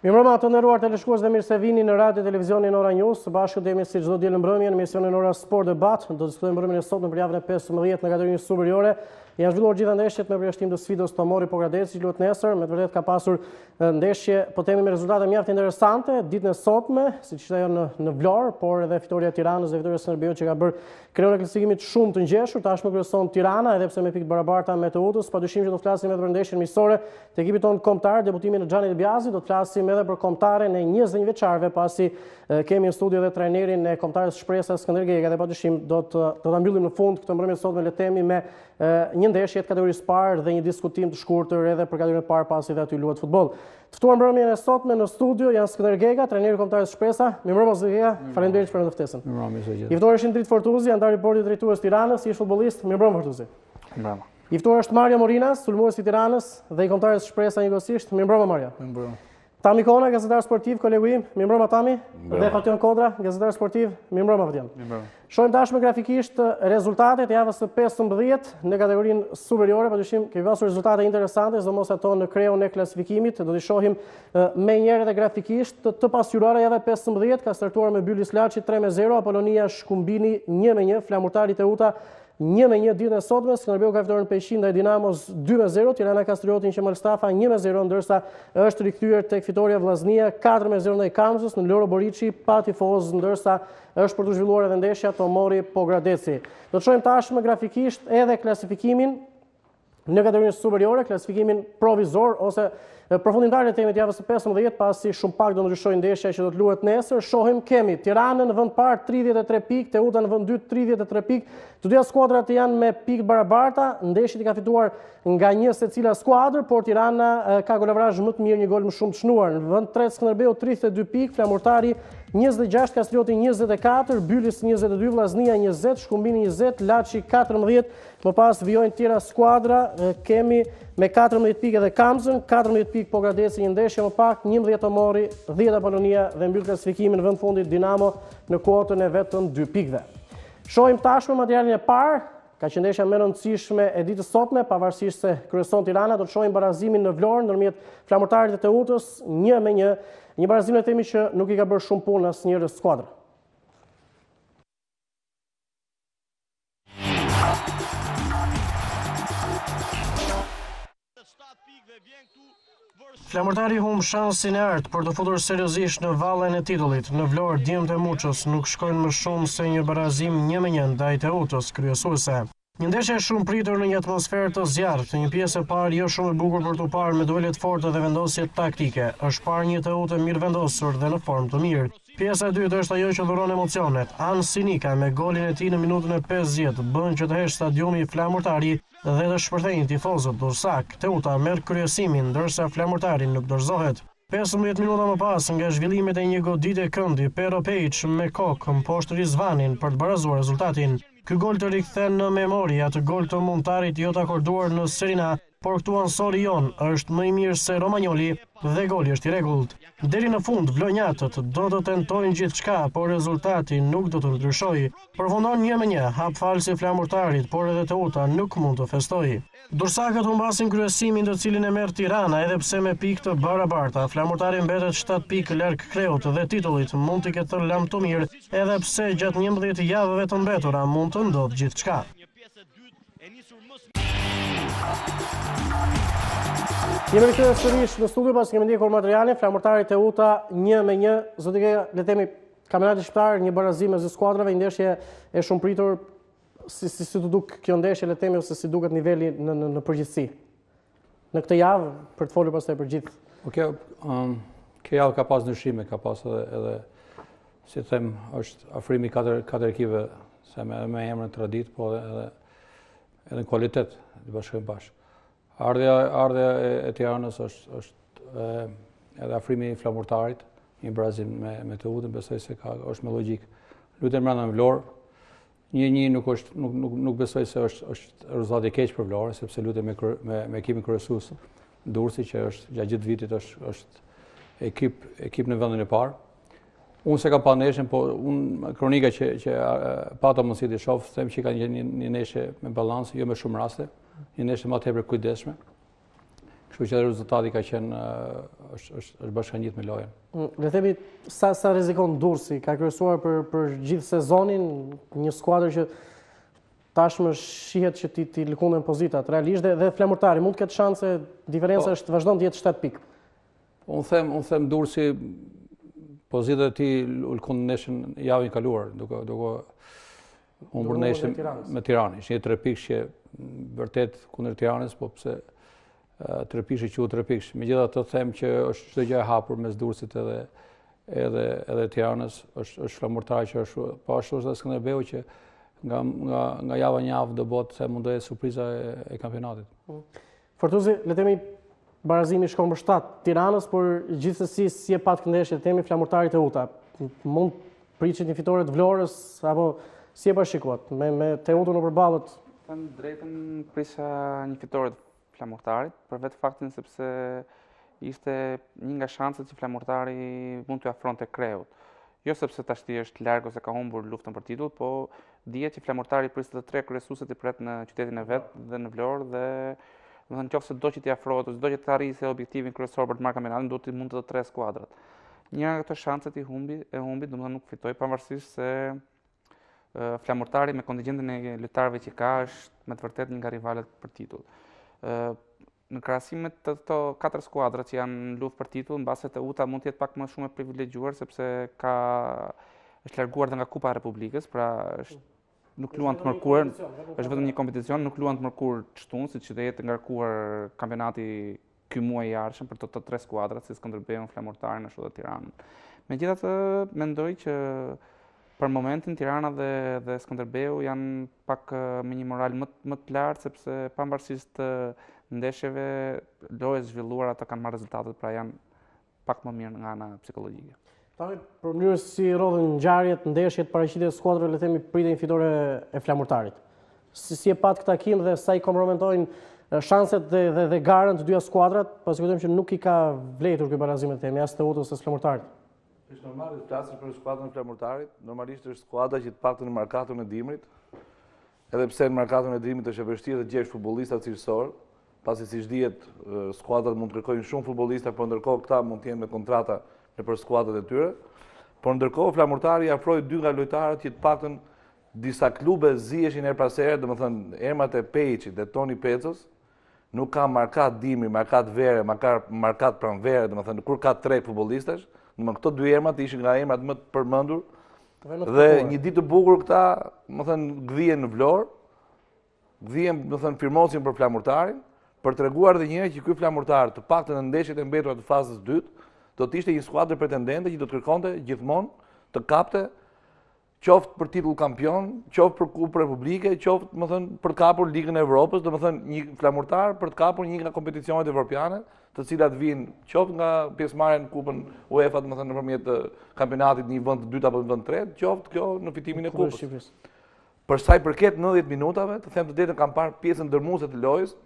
Mirëmbrëma të nderuar teleshikues dhe mirë se vini në radio televizionin Ora News. Së bashku jemi si çdo diell në mbrëmje në emisionin Ora Sport Debat. Do të diskutojmë mbrëmjen e sotme për javën e 15 në kategorinë superiore. Janë zhvilluar gjithë ndeshjet me përjashtim të sfidës Tomori Pogradeci luhet nesër. Me të vërtetë ka pasur ndeshje, po themi me rezultate mjaft interesante ditën e sotme, siç ishte ajo në Vlorë, por edhe fitoria e Tiranës dhe fitoria e Skënderbeut që ka bërë krijon e klasifikimit shumë të ngjeshur. Tashmë kryeson Tirana, edhe pse me pikë të barabarta me Teutës. Padyshim që do të flasim edhe për ndeshjen miqësore të ekipit tonë kombëtar, debutimin e Xhanit Bjazi. Do të flasim edhe për kombëtaren e 21 vjeçarëve, pasi kemi në studio edhe trajnerin e kombëtarës Shpresa Skënderbeu, dhe padyshim do ta mbyllim në fund këtë mbrëmje sot me le të themi me një ndeshje të kategorisë parë dhe një diskutim të shkurtër edhe për kategorinë e parë pasi dhe aty luhet futboll. Të ftuar mbrëmjen e sotme në studio janë Skënderbeu, trajneri i kombëtarës Shpresa. Mirëmbrëma Skënderbeu, faleminderit për ftesën. Mirëmbrëma së gjithë. I ftuar është Indrit Fortuzi, antar i bordit drejtues Tiranës, ish futbollist. Mirëmbrëma Fortuzi. Mirëmbrëma. I ftuar është Mario Morinas, sulmues i Tiranës dhe i kombëtarës Shpresa njëkohësisht. Mirëmbrëma Mario. Mirëmbrëma. Tami Kona, gazetar sportiv, kolegu im. Mirëmbrëma Tami. Dhe Fation Kodra, gazetar sportiv. Mirëmbrëma Fation. Mirëmbrëma. Shohim tashmë grafikisht rezultatet e javës së 15 në kategorinë superiore. Padyshim kemi pasur rezultate interesante, sidomos ato në kreun e klasifikimit. Do t'i shohim më njëherë edhe grafikisht të pasqyruara java 15 ka startuar me Bylis Laçi 3-0, Apolonia Shkumbini 1-1, Flamurtari Teuta 1-1 ditën e sotme. Skënderbeu ka fituar në Peqin ndaj Dinamos 2-0, Tirana Kastriotin Qemal Stafa 1-0, ndërsa është rikthyer tek fitoria Vllaznia 4-0 ndaj Kamzës. Në Loro Boriçi pa tifoz, ndërsa është për të zhvilluar edhe ndeshja Tomori Pogradeci. Do të shohim tashmë grafikisht edhe klasifikimin në kategorinë superiore, klasifikimin provizor ose përfundimtar të temit javës së 15, pasi shumë pak do ndryshojë ndeshja që do të luhet nesër. Shohim kemi Tiranën në vend parë 33 pikë, Teuta në vend dytë 33 pikë. Të dyja skuadrat janë me pikë barabarta, ndeshjet i ka fituar nga një secila skuadër, por Tirana ka golavrazh më të mirë, një gol më shumë të çnuar. Në vend tretë Skënderbeu 32 pikë, Flamurtari 26, Kastrioti 24, Bylis 22, Vllaznia 20, Shkumbini 20, Laçi 14, më pas vijojnë tjera skuadra, kemi me 14 pikë edhe Kamzën, 14 pikë Pogradeci, një ndeshje më pak, 11 Tomori, 10 Apolonia dhe mbyll klasifikimin në vend fundit Dinamo në kuotën e vetëm 2 pikëve. Shohim tashmë materialin e parë, ka qenë ndeshja më e rëndësishme e ditës sotme, pavarësisht se kryeson Tirana. Do të shohim barazimin në Vlorë ndërmjet Flamurtarit të Teutës 1-1. Një barazim e themi që nuk i ka bërë shumë punë asnjëri skuadër. Flamurtari humb shansin e artë për të futur seriozisht në vallen e titullit. Në Vlorë djemtë e Muçës nuk shkojnë më shumë se një barazim 1-1 ndaj Teutës kryesuese. Një ndeshje shumë pritur në një atmosferë të zjarrt, një pjesë e parë jo shumë e bukur për t'u parë me duelet forte dhe vendosje taktike. Është parë një Teutë mirë vendosur dhe në formë të mirë. Pjesa e dytë është ajo që dhuron emocionet. An Sinika me golin e tij në minutën e 50 bën që të hesh stadiumi i Flamurtari dhe të shpërthejnë tifozët dursak. Teuta merr kryesimin ndërsa Flamurtari nuk dorëzohet. 15 minuta më pas nga zhvillimet e një goditje këndi, Pero Pejic me kokë poshtë Rizvanin për të barazuar rezultatin. Ky gol të rikthen në memori atë gol të Mundtarit jo të akorduar në Serie A, por këtu ansori jon është më i mirë se Romagnoli dhe goli është i rregullt. Deri në fund vlonjatët do të tentojnë gjithçka, por rezultati nuk do të ndryshojë. Përfundon 1-1, hap falsi Flamurtarit, por edhe Teuta nuk mund të festojë. Dursakët humbasin kryesimin të cilin e merr Tirana, edhe pse me pikë të barabarta. Flamurtari mbetet 7 pikë larg kreut dhe titullit, mund të ketë lam të mirë, edhe pse gjatë 11 javëve të mbetura mund të ndodhë gjithçka. Jemi rikthyer sërish në studio pas kemi ndjekur materialin. Flamurtari Teuta 1-1, zotëke le të themi kampionati shqiptar, një barazim mes skuadrave, një ndeshje e shumë pritur. Si të duk kjo ndeshje le të themi ose si duket niveli në përgjithësi në këtë javë për të folur pastaj për gjithë. Kjo javë ka pas ndryshime, ka pas edhe si të them është afrimi katër ekipeve se me emrin tradit, po edhe në kvalitet të bashkojmë bashkë. Ardhja e Tiranës është edhe afrimi i Flamurtarit, një barazim me Teutën, besoj se është me logjik. Lutem brenda në Vlorë. 1-1 nuk besoj se është rezultat i keq për Vlorën, sepse lutem me ekipin kryesues Durrësi, që është gjatë gjithë vitit është ekip në vendin e parë. Unë se kam pa ndeshjen, po unë kronika që pata mundësi të shoh, them që ka një ndeshje me balancë, jo me shumë raste, një ndeshje më tepër kujdesshme. Kështu që rezultati ka qenë është bashkëngjit me lojën. Le themi, sa rrezikon Durrësi ka kryesuar për gjithë sezonin një skuadër që tashmë shihet që ti lëkunden pozitat. Realisht dhe Flamurtari mund të ketë shanse, diferenca është vazhdon të jetë 7 pikë. Unë them Durrësi pozitat e tij lëkundën neshën javën e kaluar, duke humbur neshën me Tiranë. Ishte 3 pikë që vërtet kundër Tiranës, po pse 3 pikë që 3 pikë. Megjithatë them që është çdo gjë e hapur mes Durrësit edhe Tiranës, është Flamurtari që është, po ashtu është edhe Skënderbeu që nga java një javë do bëhet se mund të jetë surpriza e kampionatit. Fortuzi, le themi barazimi shkon për 7 Tiranës, por gjithsesi si e pat këndeshje themi Flamurtarit e Uta. Mund pritet një fitore të Vlorës apo si e parashikohet me Teutën në përballët? Them drejtën prisha një fitore të Flamurtarit, për vetë faktin sepse ishte një nga shanset që Flamurtari mund të afronte Kreut. Jo sepse tashti është larg ose ka humbur luftën për titull, po dihet që Flamurtari priste të 3 kryesuesit i pret në qytetin e vet dhe në Vlorë dhe nëse do që t'i afrohet ose do që të arrijë objektivin kryesor për të marrë kampionatin, do të mund të 3 skuadrat. Njëra nga këto shanset e humbit, domethënë nuk fitoi, pavarësisht se Flamurtari me kontingjentin e lojtarëve që ka është me të vërtetë një nga rivalet për titull. Në krahasim me këto 4 skuadra që janë në luftë për titull, mbase Teuta mund të jetë pak më shumë e privilegjuar sepse është larguar dhe nga Kupa e Republikës, pra nuk luan të mërkurën, është vetëm një kompeticion, nuk luan të mërkurë çtun, siç do jetë ngarkuar kampionati ky muaj i ardhshëm për të 3 skuadrat si Skënderbeun, Flamurtarin ashtu dhe Tiranën. Megjithatë, mendoj që për momentin Tirana dhe Skënderbeu janë pak me një moral më të lartë sepse pavarësisht ndeshjeve, lojës zhvilluara ata kanë marrë rezultatet, pra janë pak më mirë nga ana psikologjike. Tani për mënyrë si rodhen ngjarjet, ndeshjet, paraqitjet e skuadrave, le themi pritet një fitore e Flamurtarit. Si e pat këtë takim dhe sa i kompromentojnë shanset dhe garën të dyja skuadrat, pasi kujtojmë që nuk i ka vlerëtur ky barazim e themi as Teutës as Flamurtarit. Është normal të flasësh për skuadrën e Flamurtarit, normalisht është skuadra që të paktën në markatun e dimrit. Edhe pse në markatun e dimrit është e vështirë të gjesh futbollista cilësor, pasi siç dihet skuadrat mund të kërkojnë shumë futbollista, por ndërkohë këta mund të jenë me kontrata nëpër skuadrat e tyre. Por ndërkohë Flamurtari afroi 2 nga lojtarët që të paktën disa klube ziheshin her pas here, domethënë emrat e Pejiçit dhe Toni Pecos, nuk ka markat dimri, markat vere, markat pranvere, domethënë kur ka 3 futbollistash, domethënë këto 2 emrat ishin nga emrat më të përmendur. Dhe një ditë të bukur këta, domethënë gdhihen në Vlorë, gdhihen, domethënë firmosin për Flamurtarin, për treguar edhe një herë që ky Flamurtar, të paktën në ndeshjet e mbetura të fazës 2, do të ishte një skuadër pretendente që do të kërkonte gjithmonë të kapte qoftë për titull kampion, qoftë për Kupë Republike, qoftë, domethënë, për të kapur Ligën e Evropës, domethënë një Flamurtar për të kapur një nga kompeticionet evropiane, të cilat vijnë qoftë nga pjesëmarrja në Kupën UEFA, domethënë nëpërmjet kampionatit në një vend të dytë apo në vend të tretë, qoftë kjo në fitimin e Kupës. Për sa i përket 90 minutave, të them të drejtën kam parë pjesën ndërmuese të lojës.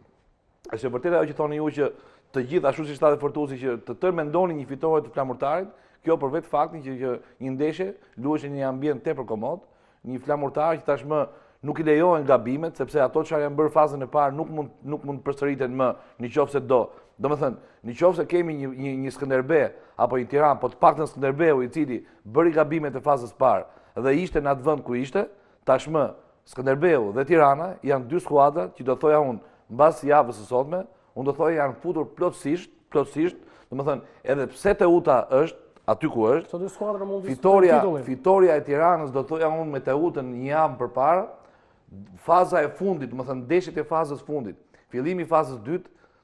Është vërtet ajo që thoni ju që të gjithë ashtu siç tha Fortuzi që të tërë mendonin një fitore të Flamurtarit, kjo për vetë faktin që një ndeshje luhej në një ambient tepër komod, një Flamurtar që tashmë nuk i lejohen gabimet, sepse ato çfarë janë bërë fazën e parë nuk mund përsëriten më nëse do. Domethënë, nëse kemi një Skënderbe apo një Tiranë, po të paktën Skënderbeu i cili bëri gabimet e fazës parë dhe ishte në atë vend ku ishte, tashmë Skënderbeu dhe Tirana janë 2 skuadra që do thoja unë mbas javës së sotme, unë do thoja janë futur plotësisht, domethënë edhe pse Teuta është aty ku është, fitoria e Tiranës do thoja unë me Teutën një javë përpara, faza e fundit, domethënë ndeshjet e fazës fundit, fillimi i fazës 2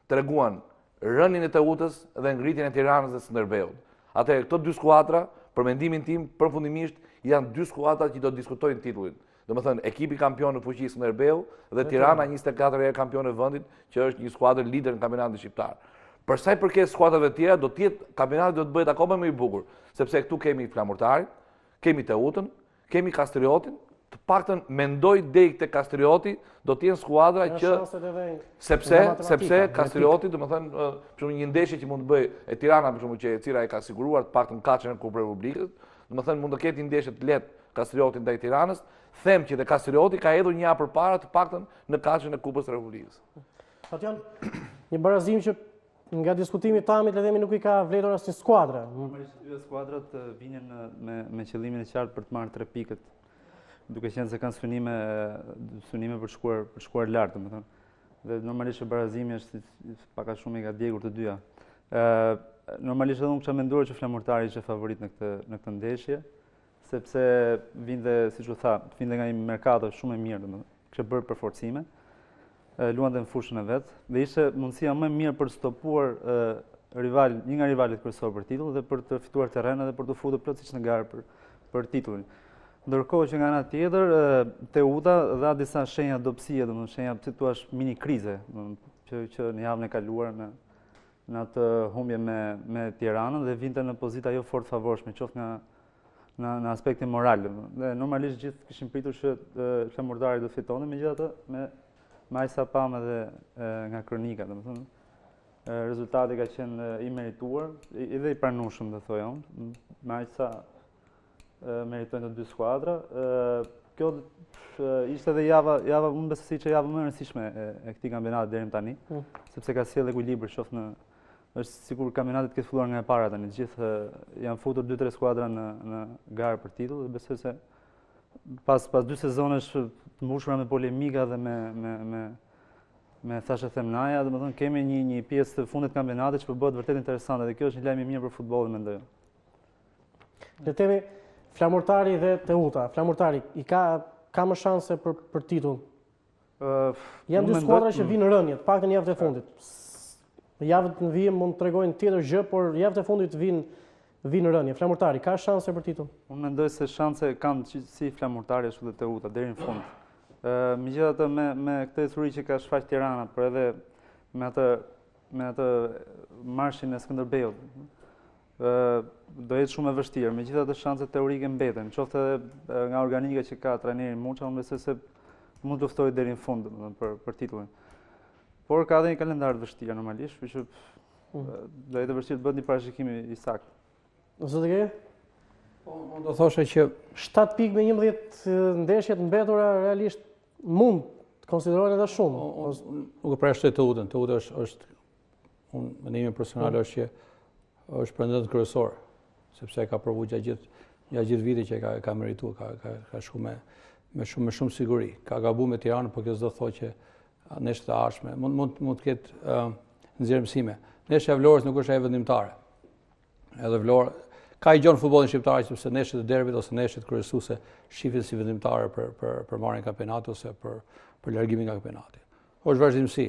treguan rënien e Teutës dhe ngritjen e Tiranës dhe Skënderbeut. Atëherë këto 2 skuadra, për mendimin tim, përfundimisht janë 2 skuadra që do të diskutojnë titullin. Domethënë ekipi kampion në fuqi Skënderbeu dhe Tirana 24 herë kampion e vendit, që është një skuadër lider në kampionatin shqiptar. Për sa i përket skuadrave të tjera, kampionati do të bëhet akoma më i bukur, sepse këtu kemi Flamurtarin, kemi Teutën, kemi Kastriotin, të paktën mendoj deri te Kastrioti do të jenë skuadra që sepse Kastrioti, domethënë, për një ndeshje që mund të bëjë e Tirana, për shembull, që e cila e ka siguruar të paktën kaçën e Kupës Republikës, domethënë mund të ketë një ndeshje të lehtë Kastrioti ndaj Tiranës, them që dhe Kastrioti ka hedhur një javë përpara të paktën në kaçën e Kupës Republikës. Atjan, një barazim që nga diskutimi Tamit le themi nuk I ka vlerëtur asnjë skuadra. Normalisht dy skuadrat vinin me qëllimin e qartë për të marrë 3 pikët, duke qenë se kanë synime për të shkuar lart, domethënë. Dhe normalisht që barazimi është pak a shumë I gadjegur të dyja. Normalisht edhe unë kisha menduar që Flamurtari ishte favorit në këtë ndeshje, sepse vinte, siç u tha, vinte nga një merkato shumë e mirë, domethënë. Kishte bërë përforcime, luante në fushën e vet dhe ishte mundësia më e mirë për të stopuar një nga rivalet kryesor për titull dhe për të fituar terren dhe për të futur plotësisht në garë për titullin. Ndërkohë që nga ana tjetër, Teuta dha disa shenja dobësie, domethënë shenja si thua mini krize, që në javën e kaluar në atë humbje me Tiranën dhe vinte në pozita jo fort favorshme, qoftë në aspektin moral. Dhe normalisht gjithë kishin pritur që Flamurtari do të fitonte, megjithatë me aq sa pam edhe nga kronika, domethënë rezultati ka qenë I merituar, edhe I pranueshëm, do thoja unë, me aq sa meritojnë të dy skuadra. Kjo ishte edhe java unë besoj që java më e rëndësishme e këtij kampionati deri tani, sepse ka sjellë ekuilibër, qoftë është sikur kampionati të ketë filluar nga e para tani. Të gjithë janë futur 2-3 skuadra në garë për titull dhe besoj se pas 2 sezonesh të mbushura me polemika dhe me thashë themnaja, domethënë kemi një pjesë të fundit të kampionatit që po bëhet vërtet interesante dhe kjo është një lajm I mirë për futbollin, mendoj. Le temi Flamurtari dhe Teuta. Flamurtari I ka më shanse për titull. Janë dy skuadra që vinë rënje, të paktën javën e fundit. Javët në vijim mund të tregojnë tjetër gjë, por javët e fundit vinë rënje. Flamurtari ka shanse për titull? Unë mendoj se shanse kanë si Flamurtari ashtu dhe Teuta deri në fund. Megjithatë me këtë ecuri që ka shfaq Tirana, por edhe me atë marshin e Skënderbeut, do jetë shumë e vështirë, megjithatë shanset teorike mbeten, qoftë edhe nga organika që ka trajneri Muça, unë besoj se mund të luftojë deri në fund për titullin. Por ka edhe një kalendar të vështirë normalisht, kështu që do jetë vështirë të bëhet një parashikim I saktë. Zoti Geri? Unë do thoshe që 7 pikë me 11 ndeshje të mbetura realisht mund të konsiderohen edhe shumë. Nuk e presh Teutën. Teuta është unë mendimi personal është që është pretendent kryesor, sepse ka provu gjatë gjithë vitit që ka merituar, ka shku me shumë siguri. Ka gabu me Tiranën, por kjo s'do thotë që neshët e ardhshme mund të ketë nxjerrë mësime. Neshja e Vlorës nuk është ajo vendimtare. Edhe Vlora ka I gjon futbollin shqiptar sepse neshjet e derbit ose neshjet kryesuese shihen si vendimtare për marrjen e kampionatit ose për largimin nga kampionati. Është vazhdimsi.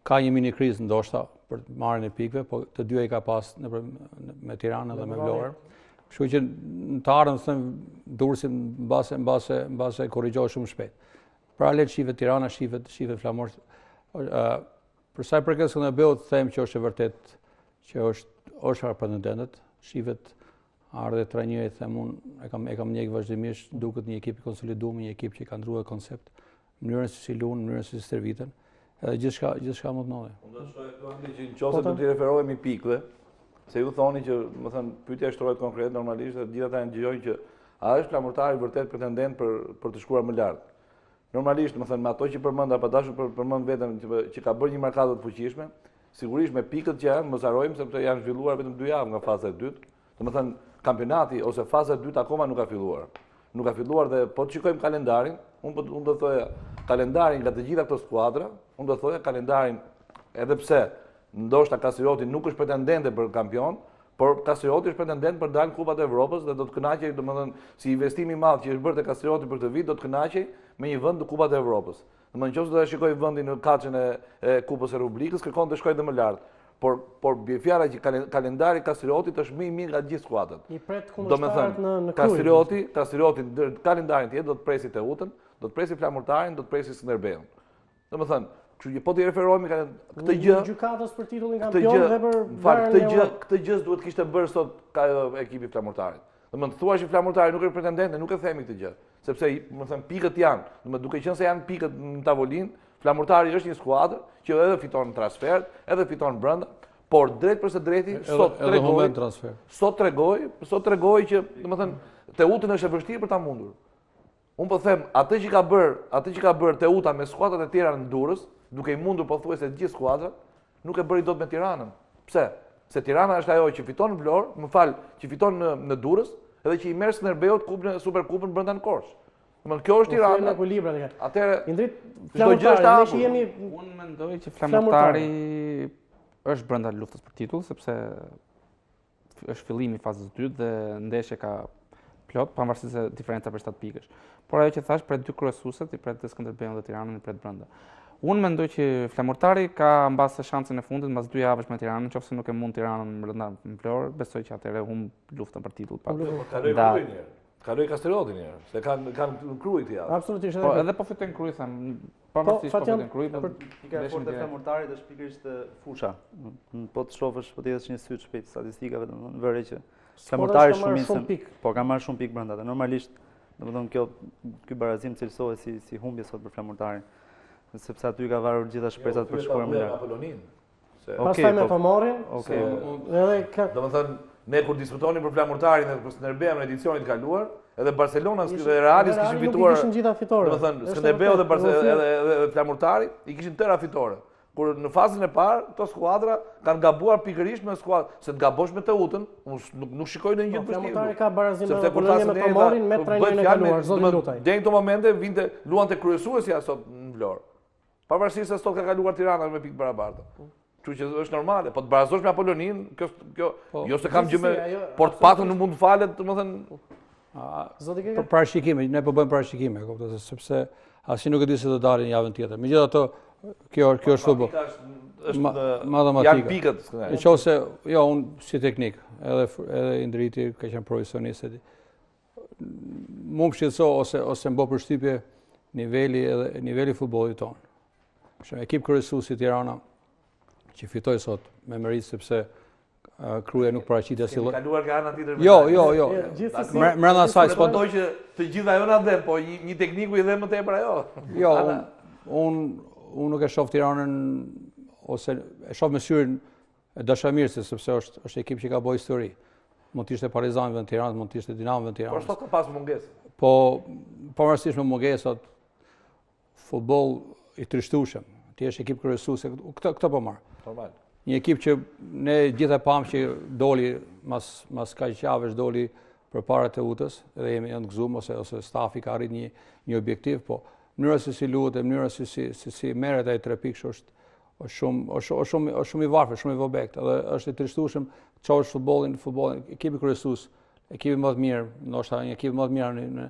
Ka një mini krizë ndoshta për marrjen e pikëve, po të dyja I ka pas me Tiranën dhe me Vlorën. Kështu që në të ardhmen them Durrësin mbase korrigjohet shumë shpejt. Paralel shihet Tirana, shihet Flamur. Për sa I përket Skënderbeut, them që është e vërtet që është pretendent, shihet ardhe trajneri, them unë e kam njeh vazhdimisht, duket një ekip I konsoliduar, një ekip që ka ndruar koncept, mënyrën se si luan, mënyrën se si stërviten. Edhe gjithçka mund të ndodhi. Unë do shoj këtu që nëse do të referohemi pikëve, se ju thoni që, më thënë, pyetja shtrohet konkret normalisht dhe gjithë ata ngjojnë që a është Flamurtari vërtet pretendent për të shkuar më lart. Normalisht, më thënë, me ato që përmend apo dashur përmend veten që ka bërë një markatë të fuqishme, sigurisht me pikët që janë, mos harrojmë sepse janë zhvilluar vetëm 2 javë nga faza e dytë. Domethënë, kampionati ose faza e dytë akoma nuk ka filluar. Nuk ka filluar dhe po të shikojmë kalendarin, unë do thoya kalendarin nga të gjitha këto skuadra, unë do thoya kalendarin edhe pse ndoshta Kastrioti nuk është pretendente për kampion, por Kastrioti është pretendent për dalë Kupat e Evropës dhe do të kënaqej, domethënë, si investim I madh që është bërë te Kastrioti për këtë vit, do të kënaqej me një vend në Kupat e Evropës. Domethënë, nëse do ta shikoj vendin në kaçën e Kupës së Republikës, kërkon të shkojë dhe më lart. Por bie fjala që kalendari I Kastriotit është më I mirë nga gjithë skuadrat. I pret kundërshtarët në Kastrioti kalendarin tjetër do të presi Teutën, do të presi Flamurtarin, do të presi Skënderbeun. Domethënë, kështu që po të referohemi këtë gjë gjykatës për titullin kampion dhe për këtë gjë duhet kishte bërë sot ka ekipi Flamurtarit. Domethënë thua që Flamurtari nuk është pretendent, nuk e themi këtë gjë, sepse më thënë pikët janë, domethënë duke qenë se janë pikët në tavolinë, Flamurtari është një skuadër që edhe fiton transfert, edhe fiton brenda, por drejt për së drejti sot tregoi që domethënë Teutën është e vështirë për ta mundur. Unë po them, atë që ka bërë Teuta me skuadrat e tjera në Durrës, duke I mundur pothuajse të gjithë skuadrat, nuk e bëri dot me Tiranën. Pse? Se Tirana është ajo që fiton në Vlorë, që fiton në Durrës, edhe që i merr Skënderbeut Superkupën brenda në Korçë. Kjo është Tirana. Atëherë, Indrit, çdo gjë është hapur. Unë mendoj që Flamurtari është brenda luftës për titull, sepse është fillimi i fazës 2 dhe ndeshja ka plot, pavarësisht se diferenca për 7 pikësh. Por ajo që thash, pret dy kryesuesit, i pret Skënderbeun dhe Tiranën, i pret brenda. Unë mendoj që Flamurtari ka mbasë shansin e fundit mbas 2 javësh me Tiranën, nëse nuk e mund Tiranën brenda në Vlorë, besoj që atëherë humb luftën për titull. Kaloj Kastelotin njerë, se kanë krujt ja. Absolutisht. Edhe po fitojnë krujt, pavarësisht po fitojnë krujt. Pika e fortë e Flamurtarit është pikërisht fusha. Po të shohësh, po të jesh një sy të shpejt statistikave, domethënë vëre që Flamurtari ka marrë shumë pikë brenda. Normalisht, domethënë ky barazim cilësohet si humbje sot për Flamurtarin, sepse aty ka varur gjitha shpresat për shkuar më lart. Pastaj me Pomorin. Domethënë ne kur diskutonin për Flamurtarin dhe për Skënderbeun në edicionin e kaluar, edhe Barcelona dhe Realis kishin fituar. Nuk kishin gjitha fitore. Domethënë Skënderbeu dhe Flamurtari i kishin tëra fitore. Kur në fazën e parë këto skuadra kanë gabuar pikërisht me skuadra, se të gabosh me Teutën, nuk shikoj ndonjë gjë pozitive. Flamurtari ka barazim me Pomorin me trajnerin e kaluar, zoti lutaj. Deri në këto momente vinte luante kryesuesja sot në Vlorë. Pavarësisht se sot ka kaluar Tirana me pikë barabarta. Kështu që është normale, po të barazosh me Apollonin, jo se kam gjë me, por të paktën nuk mund të falet, domethënë. Për parashikime, ne po bëjmë parashikime, kuptoj, sepse asnjë nuk e di se do dalin javën tjetër. Megjithatë, kjo është futboll. Matematika. Janë pikët. Nëse jo, unë si teknik, edhe Indriti ka qenë profesionist. Mu më shqetëso ose më bë përshtypje niveli i futbollit tonë. Për ekip kryesues si Tirana, që fitoj sot me merit sepse Kruja nuk paraqitet si lloj. Kaluar ka ana tjetër. Jo. Brenda asaj s'po doj që të gjitha ajo na dhe, po një tekniku i dhe më tepër ajo. Jo, unë nuk e shoh Tiranën ose e shoh me syrin e dashamirëse sepse është ekip që ka bërë histori. Mund të ishte Partizani në Tiranë, mund të ishte Dinamo në Tiranë. Por sot ka pas mungesë. Po pavarësisht me mungesat, futboll i trishtueshëm. Ti je ekip kryesues, këtë po marr. Normal. Një ekip që ne gjithë e pam që doli mas kaq javësh doli përpara Teutës dhe jemi në gëzum ose stafi ka arrit një objektiv, po mënyra se si luhet, mënyra se si merret ai 3 pikë është shumë i varfër, shumë i vobekt, edhe është i trishtueshëm çosh futbollin, ekipi kryesues, ekipi më të mirë, ndoshta një ekip më të mirë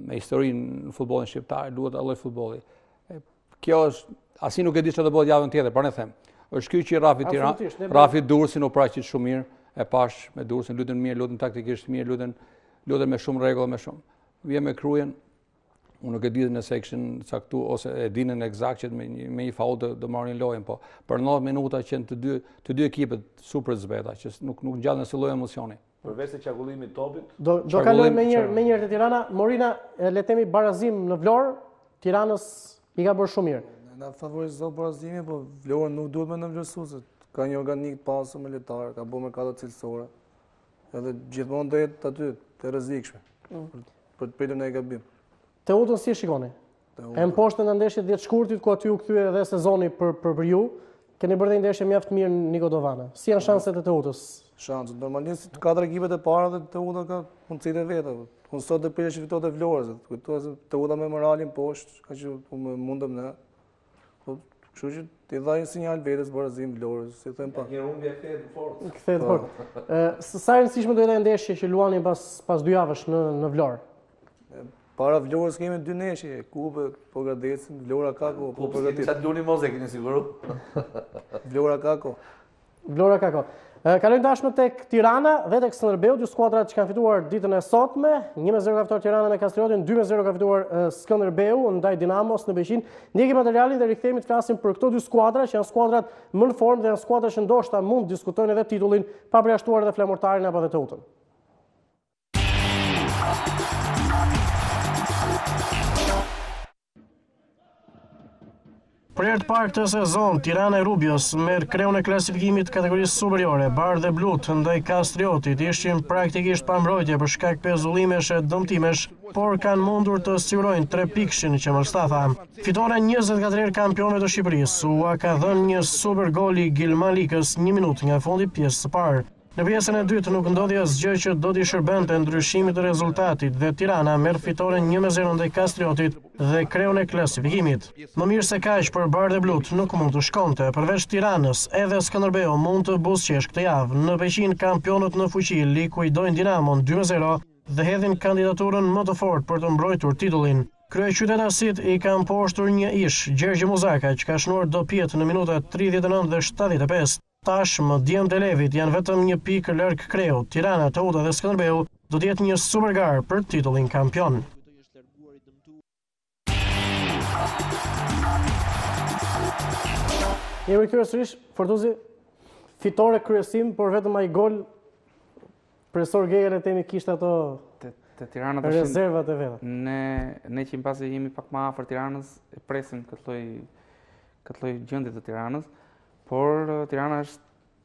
me historinë në futbollin shqiptar, luhet allë futbolli. Kjo është asi nuk e di çfarë do bëhet javën tjetër, por ne them. Është ky që Rafi Durrësin u praqit shumë mirë, e pash me Durrësin, lutën mirë, lutën taktikisht mirë, lutën me shumë rregull, me shumë. Vjen me Krujen, unë nuk e di nëse kishin caktu ose e dinin eksakt që me një faull do marrin lojën, po për 90 minuta që të dy ekipet super zbeta, që nuk ngjallën asnjë lloj emocioni. Përveç se çakullimit topit. Do kalojmë me njëherë te Tirana. Morina, le të themi barazim në Vlorë, Tiranës i ka bërë shumë mirë. Na favorizoi barazimi, po Vlora nuk duhet më ndërsuese. Ka një organik të pasur me lojtar, ka bërë merkato cilësore. Edhe gjithmonë do jetë aty të rrezikshme. Për të pritur në gabim. Teutën si e shikoni? E mposhtë në ndeshjet 10 shkurtit ku aty u kthye edhe sezoni për ju. Keni bërë një ndeshje mjaft mirë në Nikodovana. Si janë shanset e Teutës? Shanset normalisht 4 ekipet e para dhe Teuta ka mundësitë e veta. Unë sot do prish fitohet e Vlorës. Kujtohet se Teuta me moralin poshtë, ka që mundëm ne. Kështu që ti dha një sinjal vetes barazim Vlorës, si them pa. Një humbje kthehet fortë. Kthehet fortë. Sa rëndësishme do jetë ndeshje që luani pas 2 javësh në Vlorë? Para Vlorës kemi 2 ndeshje, Kupë po përgatitem, Vlora Kako po përgatitet. Sa luni mos e keni siguru? Vlora Kako. Vlora Kako. Kalojmë tashmë tek Tirana dhe tek Skënderbeu, dy skuadrat që kanë fituar ditën e sotme. 1-0 ka fituar Tirana me Kastriotin, 2-0 ka fituar Skënderbeu ndaj Dinamos në Beqin. Ndjekim materialin dhe rikthehemi të flasim për këto dy skuadra që janë skuadrat më në formë dhe janë skuadra që ndoshta mund diskutojnë edhe titullin pa përjashtuar edhe Flamurtarin apo edhe Teutën. Për herë të parë këtë sezon, Tirana e Rubios merr kreun e klasifikimit kategorisë superiore. Bardhë dhe Blut ndaj Kastriotit ishin praktikisht pa mbrojtje për shkak pezullimesh e dëmtimesh, por kanë mundur të sigurojnë 3 pikshin që Mustafa. Fitoren 24 kampionëve të Shqipërisë, ua ka dhënë një super gol i Gilman Likës 1 minutë nga fundi pjesës së parë. Në pjesën e dytë nuk ndodhi asgjë që do t'i shërbente ndryshimit të rezultatit dhe Tirana merr fitoren 1-0 ndaj Kastriotit dhe kreun e klasifikimit. Më mirë se kaq për Bardhë dhe Blut nuk mund të shkonte. Përveç Tiranës, edhe Skënderbeu mund të buzëqesh këtë javë. Në Peqin kampionët në fuqi likuidojnë Dinamon 2-0 dhe hedhin kandidaturën më të fortë për të mbrojtur titullin. Kryeqytetasit i kanë poshtur një ish, Gjergj Muzaka, që ka shnuar dopjet në minutat 39 dhe 75. Tashmë djemtë e Levit janë vetëm një pikë larg Kreut. Tirana, Teuta dhe Skënderbeu do të jetë një supergar për titullin kampion. Jemi kthyer sërish, Fortuzi, fitore kryesim, por vetëm ai gol profesor Gejer e temi kishte ato te Tirana rezervat e veta. Ne që mbasi jemi pak më afër Tiranës, e presim këtë lloj gjendje të Tiranës. Por Tirana është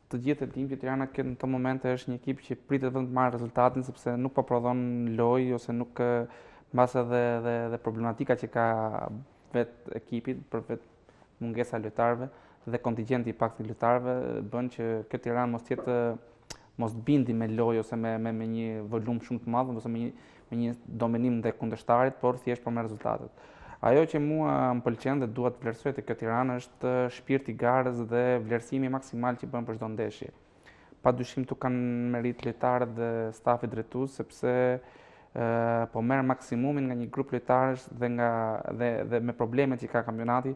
të gjithë e tim që Tirana në të momente është një ekip që pritet vetëm të marrë rezultatin sepse nuk po prodhon lojë ose nuk mbase dhe problematika që ka vetë ekipit për vetë mungesa e lojtarëve dhe kontingjenti i paktë i lojtarëve bën që kjo Tiranë mos bindi me lojë ose me një volum shumë të madh ose me një dominim ndaj kundërshtarit, por thjesht për me rezultatet. Ajo që mua më pëlqen dhe dua të vlerësoj te kjo Tiranë është shpirti i garës dhe vlerësimi maksimal që bën për çdo ndeshje. Padyshim tu kanë merit lojtarët dhe stafi drejtues sepse po merr maksimumin nga një grup lojtarësh dhe me problemet që ka kampionati,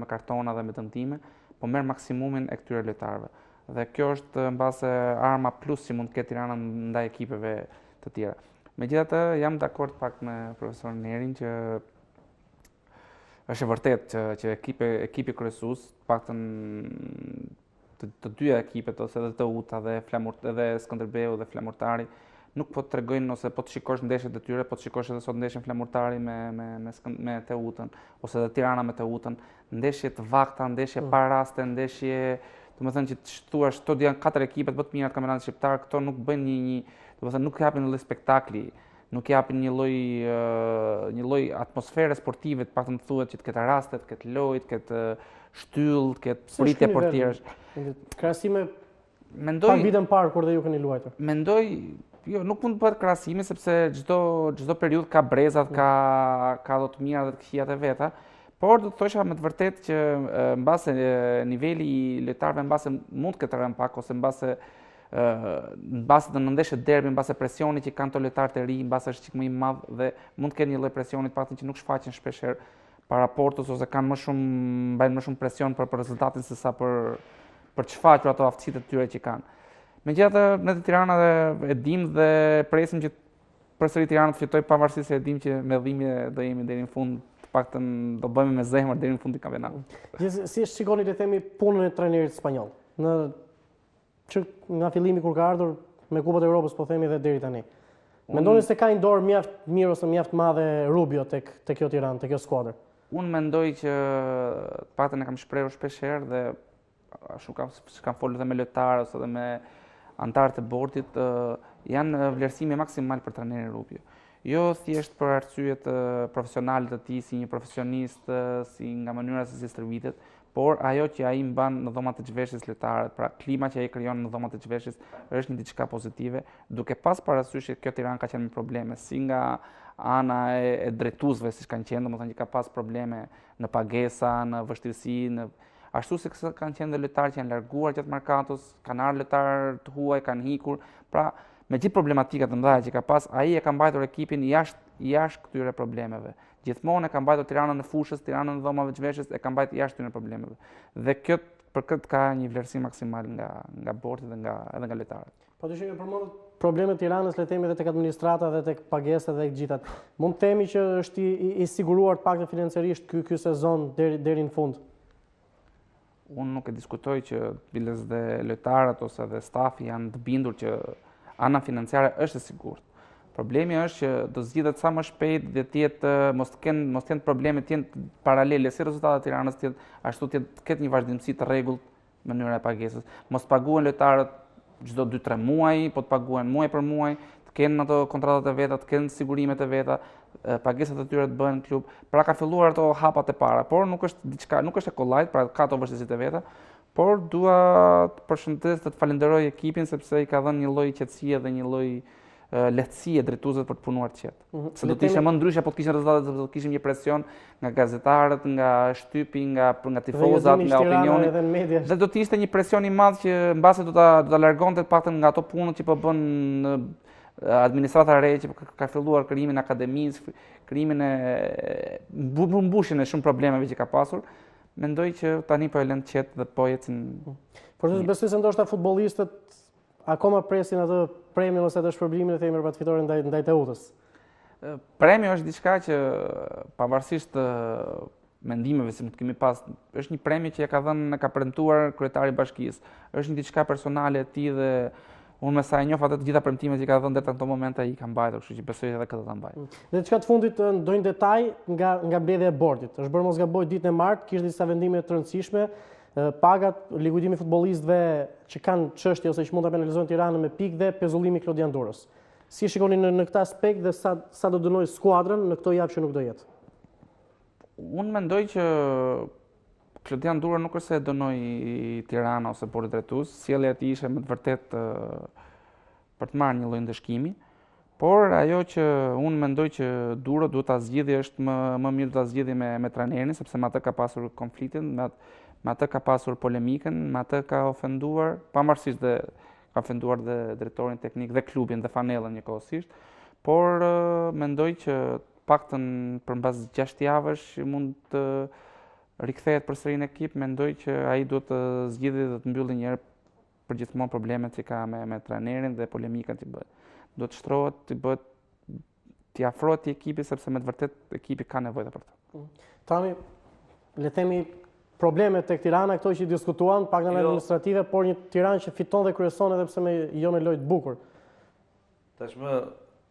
me kartona dhe me dëmtime, po merr maksimumin e këtyre lojtarëve. Dhe kjo është mbase arma plus që mund të ketë Tirana ndaj ekipeve të tjera. Megjithatë, jam dakord pak me profesor Nerin që është e vërtet që ekipi kryesues, paktën të dyja ekipet ose edhe Teuta dhe Skënderbeu dhe Flamurtari nuk po të tregojnë ose po të shikosh ndeshjet e tyre, po të shikosh edhe sot ndeshjen Flamurtari me Teutën ose edhe Tirana me Teutën, ndeshje të vakta, ndeshje pa raste, ndeshje, domethënë që thua këto janë 4 ekipet më të mira të kampionatit shqiptar, këto nuk bëjnë nuk japin një lloj spektakli, nuk japin një lloj atmosfere sportive, të paktën thuhet që të ketë raste, të ketë lojë, të ketë shtyllë, të ketë pritje portierësh. Krahasime pak vitën parë kur dhe ju keni luajtur. Mendoj, jo, nuk mund të bëhet krahasime sepse çdo periudhë ka brezat, ka do të mira dhe të këqijat e veta. Por do të thosha me të vërtetë që mbase niveli i lojtarëve mbase mund të ketë rënë pak ose mbase të ndeshjet derbi, mbase presioni që kanë të lojtarë të ri, mbase është çik më i madh dhe mund të ketë një lloj presioni të paktën që nuk shfaqen shpeshherë para portës ose kanë mbajnë më shumë presion për rezultatin se sa për të shfaqur ato aftësitë të tyre që kanë. Megjithatë, ne të Tirana e dim dhe presim që përsëri Tirana të fitojë pavarësisht se e dim që me dhimbje do jemi deri në fund, të paktën do bëhemi me zemër deri në fund të kampionatit. Si shikoni le të themi punën e trajnerit spanjoll? Që nga fillimi kur ka ardhur me Kupat e Evropës, po themi dhe deri tani. Mendoni se ka një dorë mjaft mirë ose mjaft madhe Rubio tek kjo Tiranë, tek kjo skuadër? Unë mendoj që të paktën e kam shprehur shpesh herë dhe ashtu kam folur edhe me lojtarë ose edhe me antarët e bordit, janë vlerësimi maksimal për trajnerin Rubio. Jo thjesht për arsyet profesionale të tij si një profesionist, si nga mënyra se si stërvitet, por ajo që ai mban në dhomat e zhveshjes lojtarët, pra klima që ai krijon në dhomat e zhveshjes është një diçka pozitive, duke pas parasysh që kjo Tiranë ka qenë me probleme si nga ana e drejtuesve, siç kanë qenë, domethënë që ka pas probleme në pagesa, në vështirësi, ashtu si kanë qenë dhe lojtarë që janë larguar gjatë merkatos, kanë ardhur lojtarë të huaj, kanë hikur, pra me gjithë problematikat të mëdha që ka pas, ai e ka mbajtur ekipin jashtë këtyre problemeve. Gjithmonë e ka mbajtur Tiranën në fushës, Tiranën në dhomave të zhveshjes, e ka mbajtur jashtë këtyre problemeve. Dhe për këtë ka një vlerësim maksimal nga bordi dhe edhe nga lojtarët. Padyshim e përmendët problemet Tiranës, le të themi edhe tek administrata dhe tek pagesat dhe gjithat. Mund të themi që është i siguruar pak të financiarisht ky sezon deri në fund. Unë nuk e diskutoj që biles dhe lojtarët ose dhe stafi janë të bindur që ana financiare është e sigurt. Problemi është që do zgjidhet sa më shpejt dhe tjetë mos t'jenë probleme t'jenë paralele, si rezultatet e Tiranës ashtu ketë një vazhdimsi të rregullt mënyra e pagesës. Mos paguhen lojtarët çdo 2-3 muaj, po të paguhen muaj për muaj, të kenë ato kontratat e veta, të kenë sigurimet e veta, pagesat e tyre të bëhen klub. Pra ka filluar ato hapat e para, por nuk është e kollajt, pra ka ato vështirësitë e veta, por dua të përshëndes dhe të falenderoj ekipin sepse i ka dhënë një lloj qetësie dhe një lloj lehtësie drejtuesve për të punuar qetë. Se do të ishte më ndryshe po të kishin rezultatet, do të kishim një presion nga gazetarët, nga shtypi, nga tifozat, nga opinioni. Dhe do të ishte një presion i madh që mbase do ta largonte të paktën nga ato punët që po bën administrata e re që ka filluar krijimin e akademisë, krijimin e mbushjen e shumë problemeve që ka pasur. Mendoj që tani po e lënë qetë dhe po ecin. Por besoj se ndoshta futbollistët akoma presin atë premin ose atë shpërblimin e themër për të fituar ndaj Teutës. Premi është diçka që pavarësisht të mendimeve që kemi pas, është një premi që ka premtuar kryetari i bashkisë. Është një diçka personale e tij dhe unë me sa e njoh atë të gjitha premtimet që ka dhënë deri në këtë moment ai ka mbajtur, kështu që besoj edhe këtë ta mbaj. Dhe diçka të fundit ndonjë detaj nga mbledhja e bordit. Është bërë mos gaboj ditën e martë, kishte disa vendime të rëndësishme. Pagat, likuidimi futbollistëve që kanë çështje ose që mund ta penalizojnë Tiranën me pikë dhe pezullimi Klodian Durrës. Si shikoni në këtë aspekt dhe sa do dënoj skuadrën në këtë javë që nuk do jetë? Unë mendoj që Klodian Durra nuk është se dënoi Tirana ose bordi drejtues, sjellja e tij ishte me të vërtetë për të marrë një lloj ndëshkimi, por ajo që unë mendoj që Durra duhet ta zgjidhë është më mirë ta zgjidhë me trajnerin, sepse me atë ka pasur konfliktin, me atë ka pasur polemikën, me atë ka ofenduar, pavarësisht dhe ka ofenduar dhe drejtorin teknik dhe klubin dhe fanellën njëkohësisht, por mendoj që paktën përmbas 6 javësh mund të rikthehet përsëri në ekip, mendoj që ai duhet të zgjidhë dhe të mbyllë një herë përgjithmonë problemet që ka me trajnerin dhe polemikën që bëhet. Duhet të shtrohet, t'i afrohet ekipit sepse me të vërtetë ekipi ka nevojë për të. Tani, le themi problemet tek Tirana, këto që diskutuan, pak në administrative, por një Tiranë që fiton dhe kryeson edhe pse me jo në lojë të bukur. Tashmë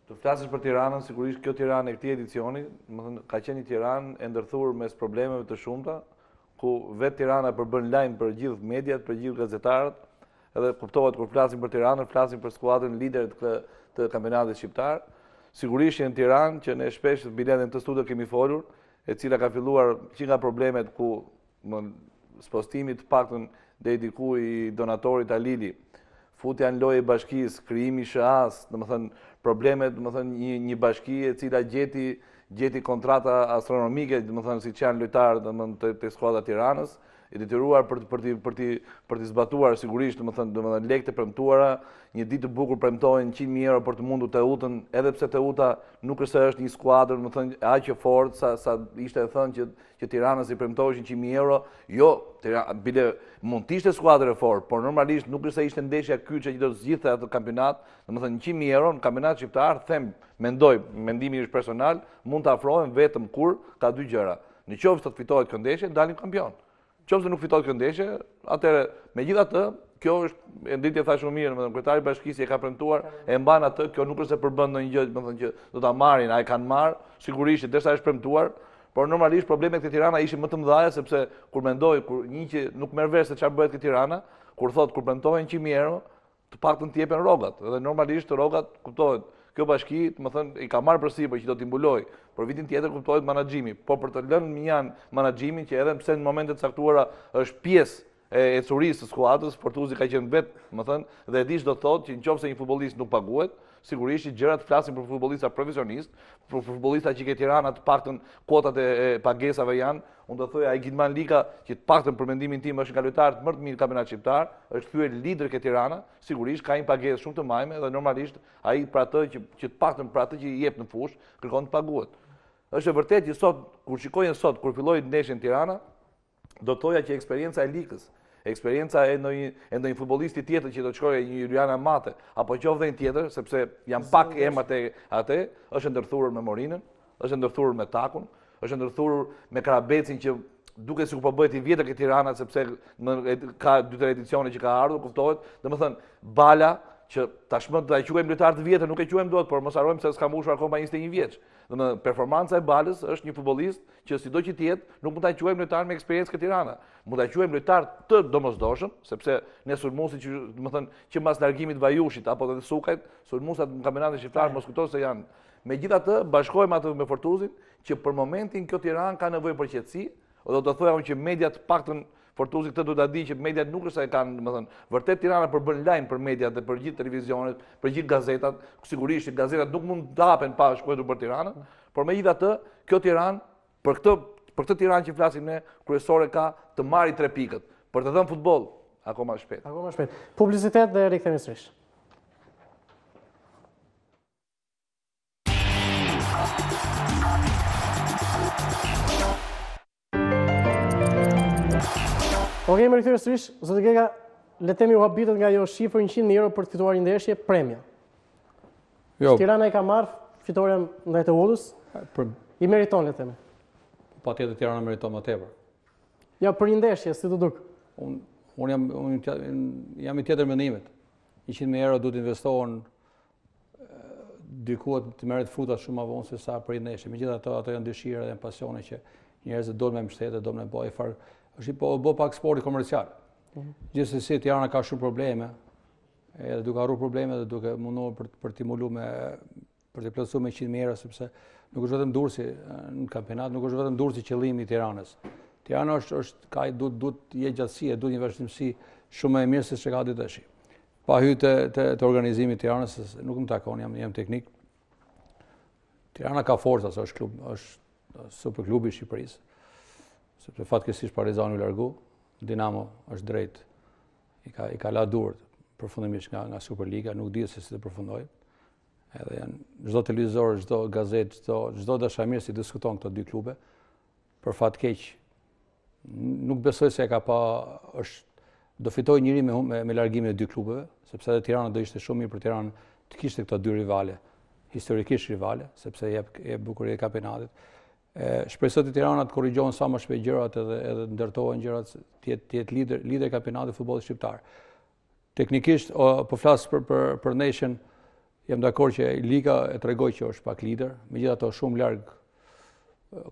të flasësh për Tiranën, sigurisht kjo Tiranë e këtij edicioni, ka qenë një Tiranë e ndërthurur mes problemeve të shumta, ku vetë Tirana përbën lajm për gjithë mediat, për gjithë gazetarët, edhe kuptohet kur flasim për Tiranën, flasim për skuadrën lider të kampionatit shqiptar. Sigurisht që në Tiranë që ne shpesh biletën të studio kemi folur, e cila ka filluar që nga problemet ku spostimit të paktën deri diku i donatorit Alili, futja në lojë e bashkisë, krijimi i SHA-s, domethënë problemet, domethënë një bashki e cila gjeti kontrata astronomike, domethënë siç janë lojtarët domethënë te skuadra e Tiranës, i detyruar për t'i zbatuar sigurisht domethënë lekët e premtuara, një ditë të bukur premtohen 100.000 euro për të mundur Teutën, edhe pse Teuta nuk është një skuadër domethënë aq e fortë sa ishte e thënë që Tiranës i premtoheshin 100.000 euro. Jo, bile mund të ishte skuadër e fortë, por normalisht nuk është se ishte ndeshja kyçe që do të zgjidhte atë kampionat, domethënë 100.000 euro në kampionat shqiptar, mendimi është personal, mund të afrohen vetëm kur ka dy gjëra. Në qoftë të fitohet kjo ndeshje, dalim kampion. Qoftë nuk fitohet kjo ndeshje, atëherë megjithatë, kjo është e ndritje thashë më mirë, domethënë kryetari i bashkisë e ka premtuar, e mban atë, kjo nuk është se përbën ndonjë gjë, domethënë që do ta marrin, ai kanë marrë, sigurisht që derisa është premtuar, por normalisht problemet te Tirana ishin më të mëdha sepse kur mendoj kur një që nuk merr vesh se çfarë bëhet te Tirana, kur premtohen 100.000 euro, të paktën t'i jepen rrogat, dhe normalisht rrogat kuptohet. Kjo bashki, domethënë i ka marrë përsipër që do t'i mbuloj, por vitin tjetër kuptohet menaxhimi, po për të lënë minjan menaxhimin që edhe pse në momente të caktuara është pjesë e curisë së skuadrës, Fortuzi ka qenë vetë, domethënë, dhe e di ç'do thotë që nëse një futbollist nuk paguhet, sigurisht që gjërat flasin për futbollista profesionist, për futbollista që ke Tirana të paktën kuotat e pagesave janë. Unë do thoya ai Gidman Lika, që të paktën për mendimin tim është nga lojtarët më të mirë kampionat shqiptar, është thyer lider ke Tirana, sigurisht ka një pagesë shumë të majme dhe normalisht ai për atë që të paktën për atë që i jep në fushë kërkon të paguhet. Është e vërtetë që sot kur shikojnë sot kur filloi ndeshja në Tirana, do thoya që eksperjenca e Likës, eksperjenca e ndonjë futbollisti tjetër që do të shkojë një Julian Amate apo qoftë një tjetër, sepse janë pak emrat e atë, është ndërthurur me Morinën, është ndërthurur me Takun, është ndërthurur me Karabecin që duket sikur po bëhet i vjetër ke Tirana sepse ka 2-3 edicione që ka ardhur, kuptohet, domethënë Bala që tashmë do ta quajmë lojtar të vjetër, nuk e quajmë dot, por mos harrojmë se s'ka mbushur akoma 21 vjeç. Domethënë performanca e Balës është një futbollist që sido që të jetë, nuk mund ta quajmë lojtar me eksperiencë këtë Tirana. Mund ta quajmë lojtar të domosdoshëm, sepse ne sulmuesit që domethënë që mbas largimit Vajushit apo të Sukajt, sulmuesat në kampionatin shqiptar mos kujtohet se janë. Megjithatë, bashkohemi atë me Fortuzin që për momentin kjo Tiranë ka nevojë për qetësi, do të thoya unë që mediat paktën Fortuzi këtë duhet ta di që mediat nuk është se kanë, domethënë, vërtet Tirana përbën lajm për mediat dhe për gjithë televizionet, për gjithë gazetat, sigurisht gazetat nuk mund të hapen pa shkruar për Tiranën, por megjithatë, kjo Tiranë për këtë Tiranë që flasim ne, kryesore ka të marrë 3 pikët, për të dhënë futboll akoma shpejt. Akoma shpejt. Publicitet dhe rikthehemi sërish. Okej, më rikthyer sërish, zoti Gega, le të themi u habitet nga ajo shifër 100.000 euro për të fituar një ndeshje premia. Jo. Tirana i ka marrë fitoren ndaj të Ullës. I meriton, le të themi. Patjetër Tirana meriton më tepër. Ja, për një ndeshje, si të duk. Unë jam i tjetër mendimet. 100.000 euro duhet investohen diku të merret fruta shumë më vonë se sa për një ndeshje. Megjithatë ato janë dëshira dhe pasione që njerëzit do me mbështetë, do me bëj far është po pak sporti komercial. Gjithsesi Tirana ka shumë probleme, edhe duke harruar probleme dhe duke munduar për të stimuluar për të plotësuar me 100.000 euro, sepse nuk është vetëm Durrësi në kampionat, nuk është vetëm Durrësi qëllimi i Tiranës. Tirana duhet të jetë gjatësi, duhet një vazhdimsi shumë e mirë se çka ka ditëshi. Pa hyrë të organizimit të Tiranës, nuk më takon, jam teknik. Tirana ka forca, është klub, është super klubi i Shqipërisë. Sepse fatkeqësisht Partizani u largu, Dinamo është drejt, i ka la durët përfundimisht nga Superliga, nuk di se si të përfundojë. Edhe janë çdo televizor, çdo gazetë, çdo dashamir si diskuton këto dy klube. Për fat keq, nuk besoj se ka pa do fitoj njëri me largimin e dy klubeve, sepse edhe Tirana do ishte shumë mirë për Tiranë të kishte këto dy rivale, historikisht rivale, sepse jep bukuria e kampionatit. Shpresoj të Tirana të korrigjohen sa më shpejt gjërat edhe ndërtohen gjërat të jetë lider kampionatit e futbollit shqiptar. Teknikisht po flas për neshën, jam dakord që liga e tregoi që është pak lider, megjithatë shumë larg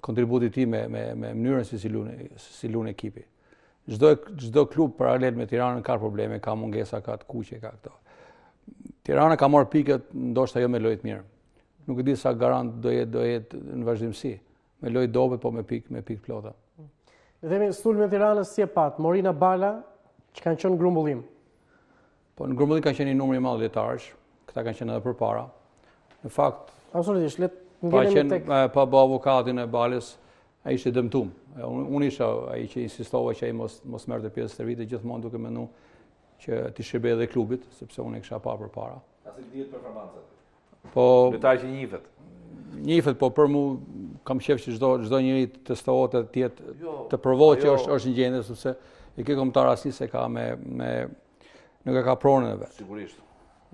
kontributit i tij me mënyrën si lun ekipi. Çdo klub paralel me Tiranën ka probleme, ka mungesa, ka të kuqe, ka këto. Tirana ka marrë pikët, ndoshta jo me lojë të mirë. Nuk e di sa garant do jetë në vazhdimsi. Me lojë dobe, po me pikë plota. Le themi sulmi i Tiranës si e pat, Morina Bala, që kanë qenë grumbullim. Po në grumbullim kanë qenë një numër i madh lojtarësh, këta kanë qenë edhe përpara. Në fakt, absolutisht, le të ngelemi tek pa bë avokatin e Balës, ai ishte dëmtuar. Unë isha ai që insistova që ai mos merrte pjesë të vitit, gjithmonë duke menduar që ti shërbej edhe klubit, sepse unë e kisha pa përpara. Pasi dihet performancat. Po lojtar që njihet. Njihet, po për mua kam qef që çdo njeri të testohet të jetë të provojë që është një gjendje, sepse e ke kombëtar asnjë se ka nuk e ka pronën e vet. Sigurisht.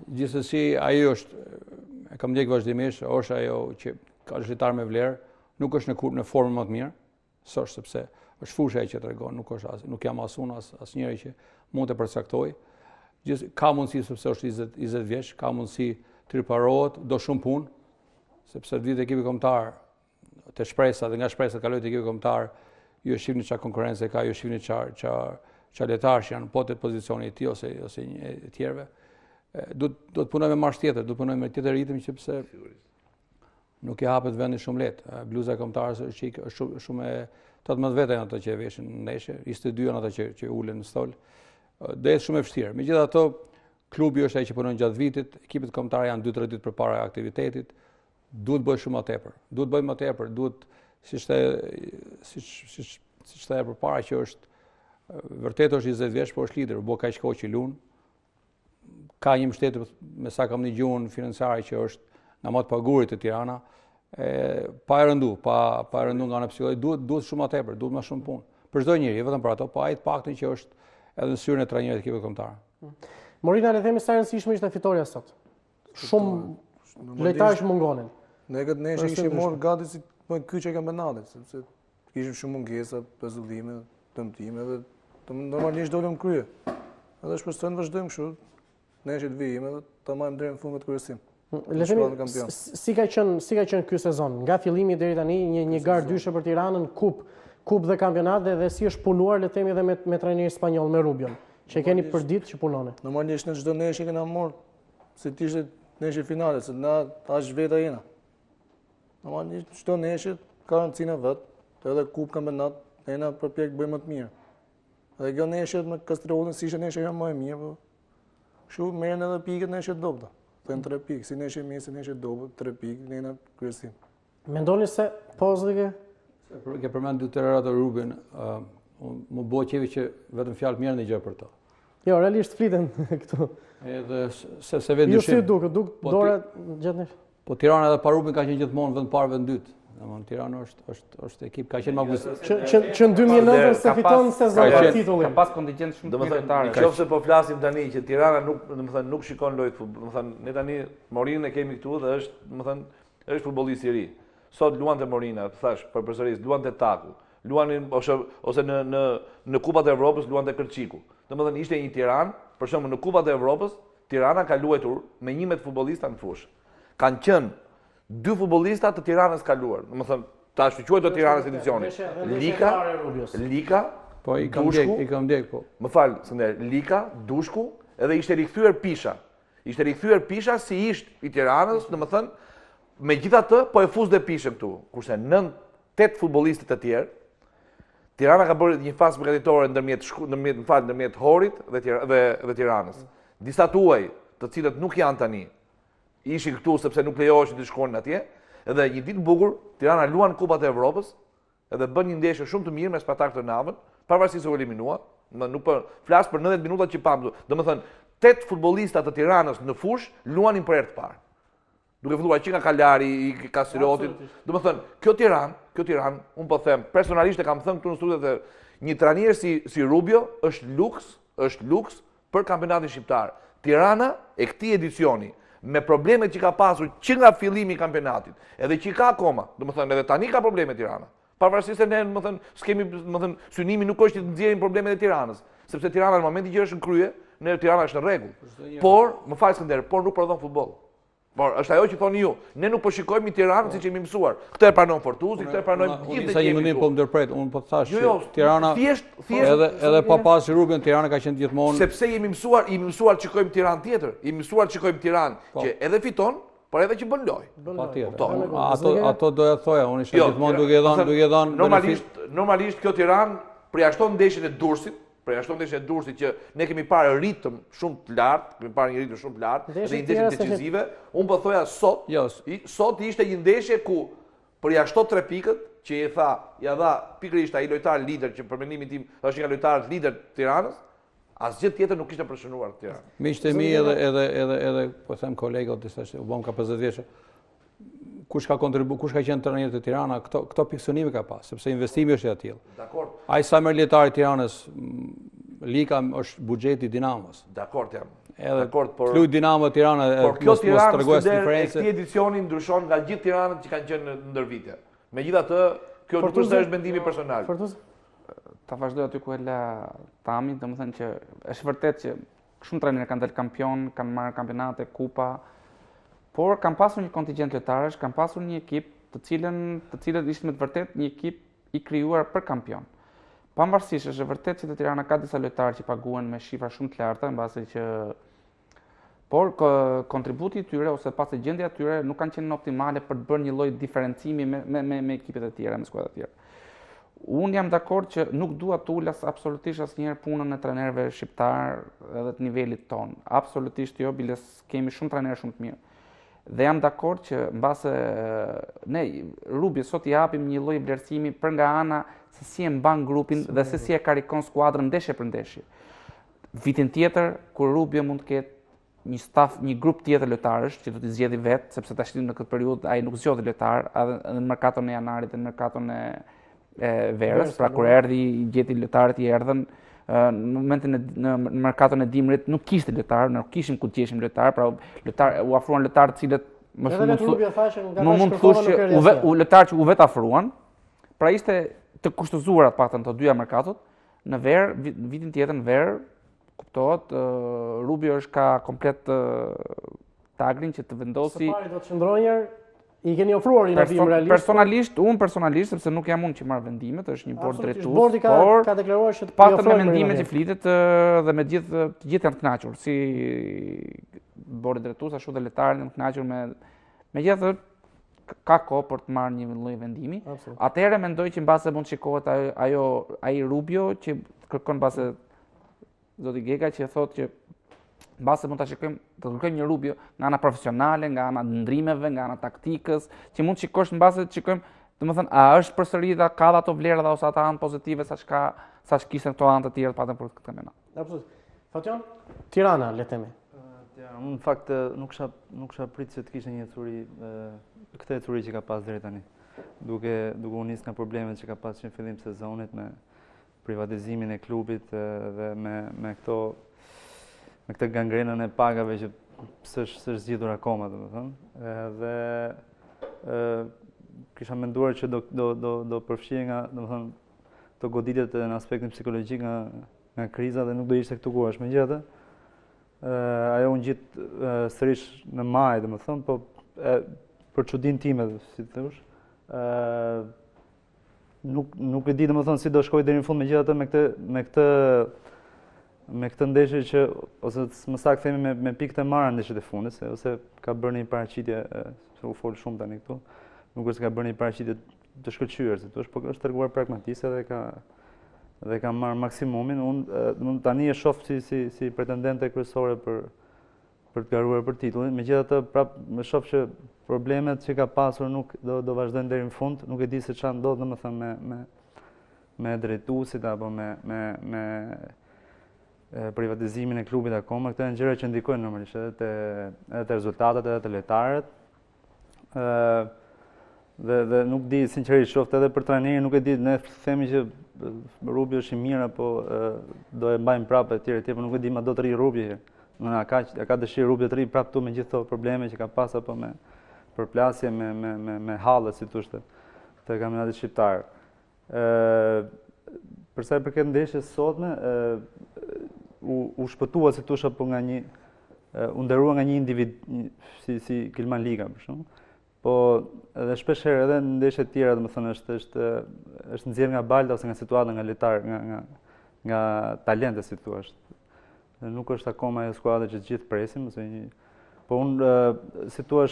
Gjithsesi ai është, e kam ndjek vazhdimisht, është ajo që ka lojtar me vlerë, nuk është në formë më të mirë, s'është sepse është fusha që tregon, nuk jam asnjëri që mund të përcaktoj. Ka mundësi sepse është 20 vjeç, ka mundësi të riparohet, do shumë punë, sepse të vitë ekipi kombëtar të shpresa dhe nga shpresat kaloi te ekipi kombëtar, ju e shihni çfarë konkurrencë ka, ju e shihni çfarë lojtarë që janë po te pozicioni i tij ose e tjerëve. Do të punojmë me marsh tjetër, do të punojmë me tjetër ritëm sepse nuk i hapet vendi shumë lehtë. Bluza e kombëtarës është shumë e 18 veta janë ato që e veshin në ndeshje, 22 janë ato që ulen në stol. Do jetë shumë e vështirë. Megjithatë, klubi është ai që punon gjatë vitit, ekipet kombëtare janë 2-3 ditë përpara aktivitetit. Duhet bëj shumë më tepër. Duhet bëjmë më tepër, duhet siç thaj përpara që është vërtet është 20 vjeç, por është lider, u bë kaq kohë që lun. Ka një mbështetje me sa kam dëgjuar financiare që është nga më të pagurit të Tirana, pa e rëndu nga ana psikologjike, duhet shumë më tepër, duhet më shumë punë. Për çdo njeri, vetëm për ato, po ai të paktën që është edhe në syrën e trajnerit të ekipit kombëtar. Morina, le themi sa e rëndësishme ishte fitoria sot. Shumë lojtarë mungonin. Ne këtë neshë ishim morë gati si më kyçe kampionatit, sepse kishim shumë mungesa, pezullime, dëmtime dhe normalisht dolëm krye. Edhe shpresoj të vazhdojmë kështu. neshit vijim edhe ta marrim deri në fund të kryesim. Le të themi, si ka qenë ky sezon? Nga fillimi deri tani një garë dyshe për Tiranën, kup dhe kampionat dhe si është punuar le të themi edhe me trajnerin spanjoll, me Rubion, që keni për ditë që punone. Normalisht në çdo neshje kena marrë si të ishte neshje finale, se na tash veta jena. Normalisht çdo neshje ka rëndësinë e vet, edhe kup kampionat jena përpjek bëjmë më të mirë. Dhe kjo neshje me Kastrolën si ishte neshja më e mirë, po kështu merren edhe pikët neshje dobta. Thënë 3 pikë, si neshje mirë, si neshje dobët, 3 pikë, nëna kryesim. Mendoni se pozë ke përmend 2 herë ato Rubin, më bëu qefi që vetëm fjalë mirë ndëgjoj për to. Jo, realisht fliten këtu. Edhe se vetë dyshim. Jo si duk dora gjatë nesh. Po Tirana edhe pa Rubin ka qenë gjithmonë vend parë vend dytë. Domthonë Tirana është ekip ka qenë më që në 2009 se fiton sezon titullin. Ka pas kontingjent shumë të mirëtare. Nëse po flasim tani që Tirana nuk shikon lojë futboll, domethënë ne tani Morin e kemi këtu dhe është futbollist i ri. Sot luante Morina, thash përsëris, luante Taku, luanin ose në Kupat e Evropës luante Kërçiku. Domethënë ishte një Tiranë, për shembull në Kupat e Evropës, Tirana ka luajtur me 11 futbollista në fushë. Kanë qenë 2 futbollista të Tiranës kaluar. Domethënë, tash quhet do Tiranës edicioni. Lika, po i kam ndjek po. Më fal, Skënder, Lika, Dushku, edhe ishte rikthyer Pisha. Ishte rikthyer Pisha si isht i Tiranës, domethënë, megjithatë po e fuzte Pishën këtu. Kurse 9-8 futbollistë të tjerë, Tirana ka bërë një fazë përgatitore ndërmjet Horit dhe Tiranës. Disa tuaj, të cilët nuk janë tani, ishin këtu sepse nuk lejoheshin të shkonin atje, edhe një ditë bukur, Tirana luan Kupat e Evropës, edhe bën një ndeshje shumë të mirë me Spartak Trnavën, pavarësisht se u eliminua, nuk po flas për 90 minutat që pam. Domethënë, 8 futbollistat të Tiranës në fushë luanin për herë të parë. Duke filluar që nga Kalari, i Kasirotit. Domethënë, kjo Tiranë, unë po them, personalisht e kam thënë këtu në studio dhe një trajner si Rubio është luks për kampionatin shqiptar. Tirana e këtij edicioni me problemet që ka pasur që nga fillimi i kampionatit, edhe që ka akoma, domethënë edhe tani ka probleme Tirana. Pavarësisht se ne, domethënë, synimi nuk është të nxjerrim problemet e Tiranës, sepse Tirana në momentin që është në krye, Tirana është në rregull. Por, më fal Skënder, por nuk prodhon futboll. Por është ajo që thoni ju, ne nuk po shikojmë një Tiranë siç jemi mësuar. Këtë e pranon Fortuzi, këtë e pranojmë gjithë të jemi këtu. Po ndërpret, unë po thash Tirana edhe pa pasur Rubin, Tirana ka qenë gjithmonë sepse jemi mësuar të shikojmë Tiranë tjetër, jemi mësuar të shikojmë Tiranë që edhe fiton, por edhe që bën lojë. Patjetër. Ato doja të thoja, unë isha gjithmonë duke dhënë normalisht kjo Tiranë përjashton ndeshjen e Durrësit, që ne kemi parë ritëm shumë të lartë, kemi parë një ritëm shumë të lartë, dhe një ndeshje decisive. Unë po thoja sot ishte një ndeshje ku përjashton 3 pikët, që ja dha pikërisht ai lojtar lider që për mendimin tim është një lojtar lider të Tiranës, asgjë tjetër nuk kishte përshënuar Tiranë. Miqtë e mi edhe po them kolegët, u bëm ka 50 vjeç. Kush ka qenë trajner të Tirana, këto pikësënime ka pas, sepse investimi është i atill. Dakor. Ai sa merr lojtari i Tiranës, Lika është buxheti i Dinamos. Dakor jam. Dakor, por luaj Dinamo Tirana mos tregojë diferencë. Kjo edicioni ndryshon nga gjithë Tiranat që kanë qenë ndër vite. Megjithatë, kjo nuk është mendimi personal. Ta vazhdoj aty ku e la Tami, domethënë që është vërtet që shumë trajnerë kanë dalë kampion, kanë marrë kampionate, kupa. Por kam pasur një kontingjent lojtarësh, kam pasur një ekip të cilët ishte me të vërtet një ekip i krijuar për kampion. Pavarësisht është vërtet që te Tirana ka disa lojtarë që paguhen me shifra shumë të larta mbasi që por kontributi i tyre ose pas gjendja e tyre nuk kanë qenë optimale për të bërë një lloj diferencimi me ekipet e tjera, me skuadrat e tjera. Unë jam dakord që nuk dua të ulas absolutisht asnjëherë punën e trajnerëve shqiptar edhe të nivelit ton. Absolutisht jo, biles kemi shumë trajnerë shumë të mirë. Dhe jam dakord që mbase ne Rubi sot i japim një lloj vlerësimi për nga ana se si e mban grupin dhe se si e karikon skuadrën ndeshje për ndeshje. Vitin tjetër kur Rubi mund të ketë një staf, një grup tjetër lojtarësh që do t'i zgjedhë vetë, sepse tash në këtë periudhë ai nuk zgjodhi lojtar, edhe në merkaton e janarit dhe në merkaton e verës, pra kur erdhi gjeti lojtarët i erdhën. Në momentin në merkaton e dimrit nuk kishte lojtar, nuk kishim ku të gjeshim lojtar, pra u afruan lojtarë të cilët më mund të thosh që lojtarë që u vetë afruan, pra ishte të kushtëzuar atë paktën të dyja merkatot, në verë, vitin tjetër në verë, kuptohet, Rubio është ka komplet tagrin që të vendosi. Së pari do të qëndrojë njerë, i keni ofruar një ndihmë realisht. Unë personalisht, sepse nuk jam unë që marr vendimet, është një bord drejtues. Bordi ka deklaruar që të paktën me mendimet që flitet dhe me të gjithë janë të kënaqur, si bordi drejtues ashtu dhe lojtarët janë të kënaqur megjithatë ka kohë për të marrë një lloj vendimi. Atëherë mendoj që mbase mund të shikohet ai Rubio që kërkon mbase zoti Geka që thotë që mbase mund ta shikojmë, të kërkojmë një Rubio nga ana profesionale, nga ana ndrimeve, nga ana taktikës, që mund të shikosh mbase të shikojmë, domethënë a është përsëri dha ka ato vlera ose ato anë pozitive sa kishte këto anë të tjera patëm për këtë kampionat. Absolutisht. Fatjon, Tirana le të themi. Unë në fakt nuk kisha pritë që të kishte një ecuri këtë ecuri që ka pas deri tani. Duke u nis nga problemet që ka pas në fillim të sezonit me privatizimin e klubit dhe me këtë gangrenën e pagave që s'është zgjidhur akoma, domethënë. Dhe kisha menduar që do përfshihej nga, domethënë, të goditjet në aspektin psikologjik nga kriza dhe nuk do ishte këtu ku është. Megjithatë, ajo u ngjit sërish në maj, domethënë, po për çudinë time, si të thosh, nuk e di domethënë si do shkoj deri në fund, megjithatë me këtë ndeshje që ose më saktë themi me pikët e marra ndeshjet e fundit, ose ka bërë një paraqitje, se u fol shumë tani këtu, nuk është se ka bërë një paraqitje të shkëlqyer, si thua, por është treguar pragmatiste dhe ka marrë maksimumin. Unë tani e shoh si pretendente kryesore për të garuar për titullin. Megjithatë, prapë më shoh që problemet që ka pasur nuk do vazhdojnë deri në fund. Nuk e di se çfarë ndodh domethënë me drejtuesit apo me privatizimin e klubit akoma. Këto janë gjëra që ndikojnë normalisht edhe te rezultatet edhe te lojtarët. Dhe nuk di sinqerisht, qoftë edhe për trajnerin, nuk e di, ne themi që Rubio është i mirë apo do e mbajmë prapë etj, por nuk e di ma do të rri Rubio. Ka dëshirë Rubio të rri prapë këtu me gjithë këto probleme që ka pas apo me përplasje me hallë, si thoshte, te kampionatit shqiptar. Për sa i përket ndeshjes sotme, u shpëtua, si thosh, apo nga një u nderua nga një individ si Kilman Liga për shembull. Po edhe shpesh herë edhe në ndeshje të tjera, domethënë është nxjerr nga balda ose nga situata, nga lojtar, nga talente, si thua. Nuk është akoma ajo skuadra që të gjithë presim, po unë, si thua,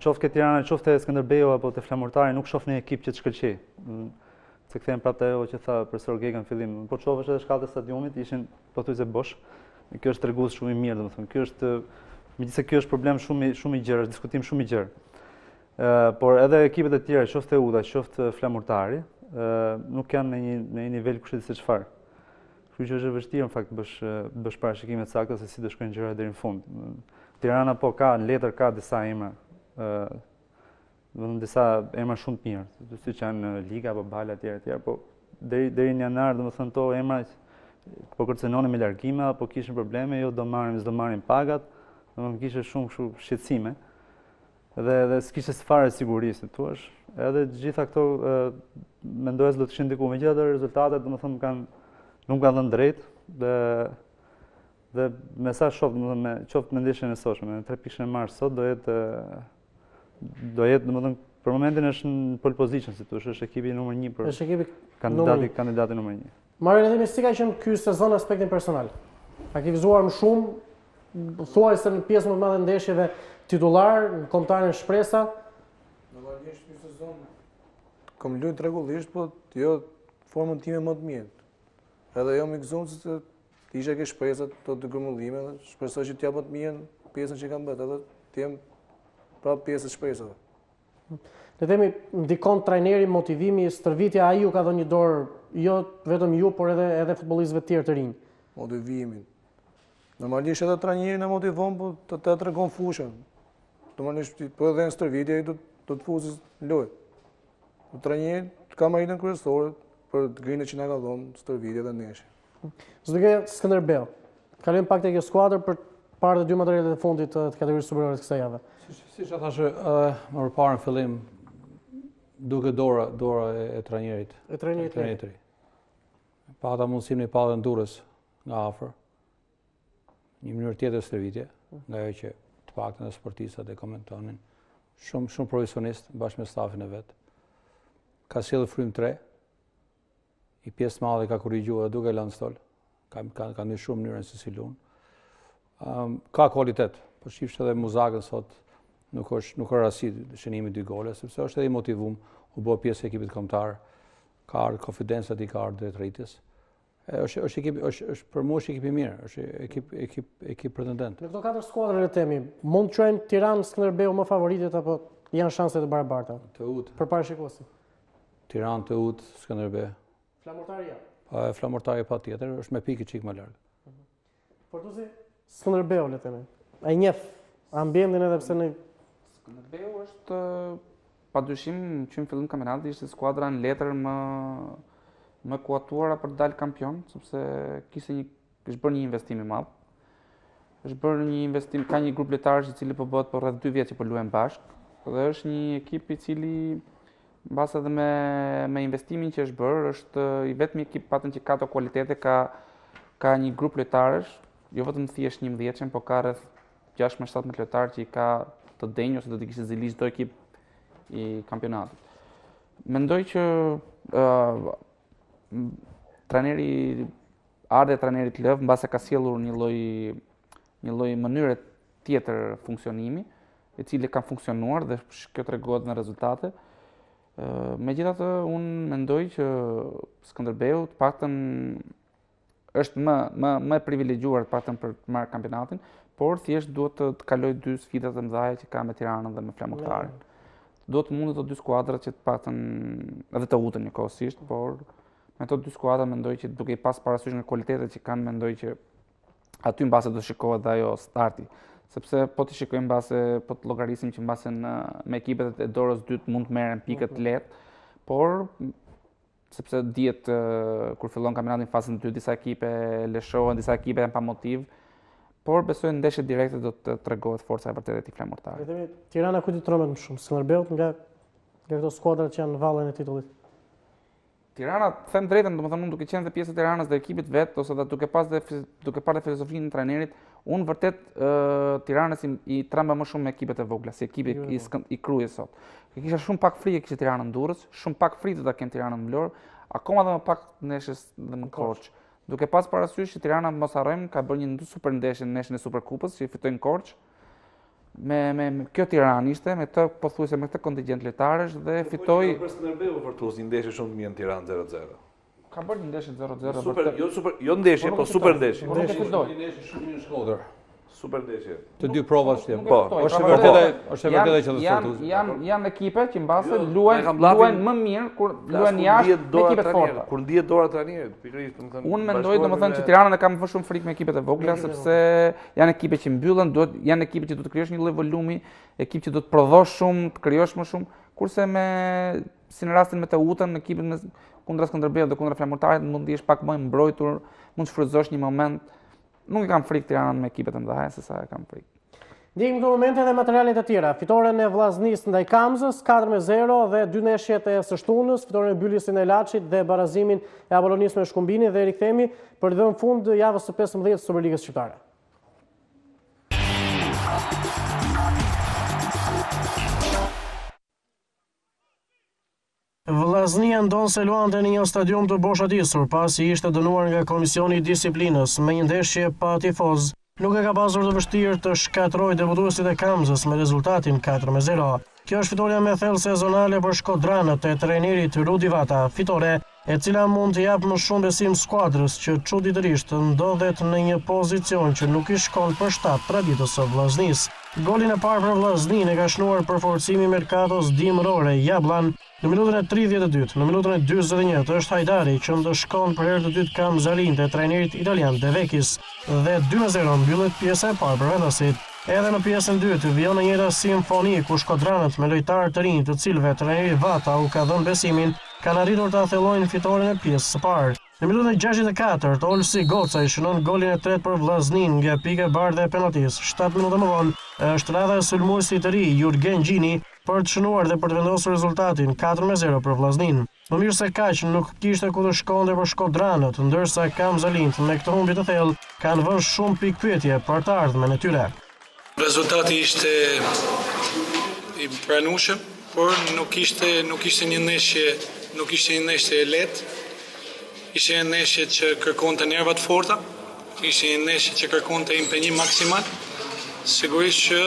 qoftë ke Tirana, qoftë te Skënderbeu apo te Flamurtari, nuk shoh një ekip që të shkëlqej. Se kthehem prapë ajo që tha profesor Geka në fillim, po çofësh edhe shkallët e stadiumit ishin pothuajse bosh. Kjo është tregues shumë i mirë, domethënë. Ky është megjithëse ky është problem shumë i gjerë, është diskutim shumë i gjerë. Por edhe ekipet e tjera, qoftë Uda, qoftë Flamurtari, nuk janë në një nivel kushtet se çfarë. Kështu që është e vështirë në fakt bësh parashikime të sakta se si do shkojnë gjërat deri në fund. Tirana po ka në letër ka disa emra, domethënë disa emra shumë të mirë, siç janë Liga apo Bala etj, po deri në janar, domethënë to emra po kërcënonin me largime apo kishin probleme, jo do marrin pagat. Domethënë kishte shumë kështu shqetësime dhe s'kishte fare siguri, si thua. Edhe gjitha këto mendoja se do të kishin ndikuar, megjithatë rezultatet domethënë nuk kanë dhënë drejt dhe me sa shoh domethënë qoftë me ndeshjen e sotshme, me 3 pikë marrë sot do jetë domethënë për momentin është në pole position, si thua, është ekipi numër 1 për është ekipi kandidati numër 1. Marrë edhe si ka qenë ky sezon aspektin personal. A ke vizuar më shumë thuaj se në pjesën më të madhe ndeshjeve titullar, në kombëtaren shpresa? Normalisht ky sezon kam luajtur rregullisht, po jo formën time më të mirë. Edhe jo me gëzuar se isha ke shpresat të grumullime dhe shpresoj që t'jap më të mirë pjesën që kam bërë, edhe të jem prapë pjesë e shpresave. Le themi ndikon trajneri, motivimi, stërvitja, ai ju ka dhënë një dorë, jo vetëm ju, por edhe futbollistëve të tjerë të rinj. Motivimin. Normalisht edhe trajneri na motivon, po të tregon fushën. Normalisht po edhe në stërvitje ai do të fuzë në lojë. Trajneri ka marrën kryesore për të grinë që na ka dhënë stërvitje dhe ndeshje. Zgjidhja Skënderbeu. Kalojmë pak tek skuadra për parë të dy materialet e fundit të kategorisë superiore të kësaj jave. Siç e thashë më përpara në fillim, duke dora e trajnerit. E trajnerit. Pa ata mundësinë pa dhe në Durrës. nga afër, një mënyrë tjetër stërvitje, nga ajo që të paktën e sportistat e komentonin, shumë profesionist bashkë me stafin e vet. Ka sjellë frym 3, i pjesë madhe ka korrigjuar duke lënë stol. Ka një shumë mënyrën se si luan. Ka kvalitet, po shifsh edhe Muzakën sot nuk ka rasti shënimi 2 gole, sepse është edhe i motivuar, u bë pjesë e ekipit kombëtar, ka konfidencë aty, ka drejt rritjes. Është për mua është ekip i mirë, është ekip pretendent. Në këto 4 skuadra le temi, mund të quajmë Tiranë, Skënderbeu më favoritët apo janë shanse të barabarta? Të ut. Përpara shikuesit. Tiranë, të ut, Skënderbeu. Flamurtaria. Flamurtaria patjetër, është me pikë çik më larg. Fortuzi, Skënderbeu le temi. Ai njeh ambientin edhe pse në Skënderbeu është padyshim që në fillim kampionatit ishte skuadra në letër më kuatuara për të dalë kampion, sepse është bërë një investim i madh. Është bërë një investim, ka një grup lojtarësh i cili po bëhet për rreth 2 vjet që po luajnë bashkë, dhe është një ekip i cili mbas edhe me investimin që është bërë, është i vetmi ekip patën që ka ato kualitete, ka një grup lojtarësh, jo vetëm thjesht 11, por ka rreth 16-17 lojtarë që i ka të denjë ose do të kishte zili çdo ekip i kampionatit. Mendoj që trajneri Lëv mbase ka sjellur një lloj mënyre tjetër funksionimi, i cili ka funksionuar dhe kjo tregohet në rezultate. Megjithatë, unë mendoj që Skënderbeu të paktën është më privilegjuar të paktën për të marrë kampionatin, por thjesht duhet të kalojë 2 sfida të mëdha që ka me Tiranën dhe me Flamurtarin. Duhet të mundet të 2 skuadrat që të paktën edhe të utën njëkohësisht, por me ato 2 skuadra mendoj që duke i pas parasysh nga kualitetet që kanë, mendoj që aty mbase do shikohet dhe ajo starti. Sepse po të shikojmë mbase, po të llogarisim që mbase me ekipet e dorës dytë mund të merren pikët lehtë, por sepse dihet kur fillon kampionatin fazën 2 disa ekipe lëshohen, disa ekipe janë pa motiv, por besoj në ndeshjet direkte do të tregohet forca e vërtetë e Flamurtarit. Tirana kujt i tromet më shumë, Skënderbeut nga këto skuadra që janë në vallën e titullit? Tirana, them drejtën, domethënë unë duke qenë dhe pjesë e Tiranës dhe ekipit vet, ose duke parë filozofinë e trajnerit, unë vërtet Tiranës i tremba më shumë me ekipet e vogla, si ekipi i Krujës sot. Kisha shumë pak frikë kishte Tirana në Durrës, shumë pak frikë do ta kem Tiranën në Vlorë, akoma dhe më pak ndeshjes dhe në Korçë. Duke pas parasysh që Tirana, mos harrojmë, ka bërë një super ndeshje në ndeshjen e Superkupës, që i fitoi në Korçë. Me kjo Tiranë ishte, me këtë pothuajse me këtë kontingjent lojtarësh dhe fitoi. Për Skënderbeu Fortuz një ndeshje shumë të mirë në Tiranë 0-0. Ka bërë një ndeshje 0-0. Super, jo ndeshje, po super ndeshje. Por nuk e fitoi. Një ndeshje shumë mirë në Shkodër. Super ndeshje. Të 2 provat që Po, është e vërtetë që do të thotë. Janë ekipe që mbase luajnë më mirë kur luajnë jashtë me ekipet forta. Kur ndihet dora trajnerit, pikërisht, domethënë. Unë mendoj domethënë që Tirana ka më shumë frikë me ekipet e vogla sepse janë ekipe që mbyllen, janë ekipe që duhet të krijosh një lloj volumi, ekip që do të prodhosh shumë, të krijosh më shumë, kurse si në rastin me të Utën, ekipin kundra Skënderbeut dhe kundra Flamurtarit mund të jesh pak më i mbrojtur, mund të shfrytëzosh një moment. Nuk i kam frikë Tiranën me ekipet e mëdha, se sa e kam frikë. Ndjejmë këto momente dhe materialet e tjera. Fitoren e Vllaznisë ndaj Kamzës 4-0 dhe 2 ndeshjet e së shtunës, fitoren e Bylisin e Laçit dhe barazimin e Apollonisë me Shkumbinin dhe rikthehemi për të dhënë fund javës së 15 të Superligës Shqiptare. Vllaznia ndonse luante në një stadium të boshatisur pasi ishte dënuar nga Komisioni i Disiplinës me një ndeshje pa tifoz. Nuk e ka pasur të vështirë të shkatërrojë debutuesit e Kamzës me rezultatin 4-0. Kjo është fitoria me thellë sezonale për shkodranët e trajnerit Rudi Vata, fitore e cila mund të japë më shumë besim skuadrës që çuditërisht ndodhet në një pozicion që nuk i shkon për shtat traditës së Vllaznisë. Golin e parë për Vllaznin e ka shnuar përforcimi Mercatos dimërore Jablan në minutën e 32, në minutën e 41 është Hajdari që ndëshkon për herë të dytë Kamzalin të trajnerit italian De Vekis dhe 2-0 mbyllet pjesa e parë për vendasit. Edhe në pjesën e dytë vjen në njëra simfoni ku shkodranët me lojtarë të rinj të cilëve trajneri Vata u ka dhënë besimin, kanë arritur të thellojnë fitoren e pjesës së parë. Në minutën e 64, Olsi Goca i shënon golin e tretë për Vllaznin nga pika e bardhë e penaltis. 7 minuta më vonë është radha e sulmuesit të ri Jurgen Gjini për të shënuar dhe për të vendosur rezultatin 4-0 për Vllaznin. Më mirë se kaq nuk kishte ku të shkonte për shkodranët, ndërsa Kamzalint me këtë humbje të thellë kanë vënë shumë pikë pyetje për të ardhmen e tyre. Rezultati ishte i pranueshëm, por nuk ishte një ndeshje e lehtë. Ishte një ndeshje që kërkonte nerva të forta, ishte një ndeshje që kërkonte impenjim maksimal. Sigurisht që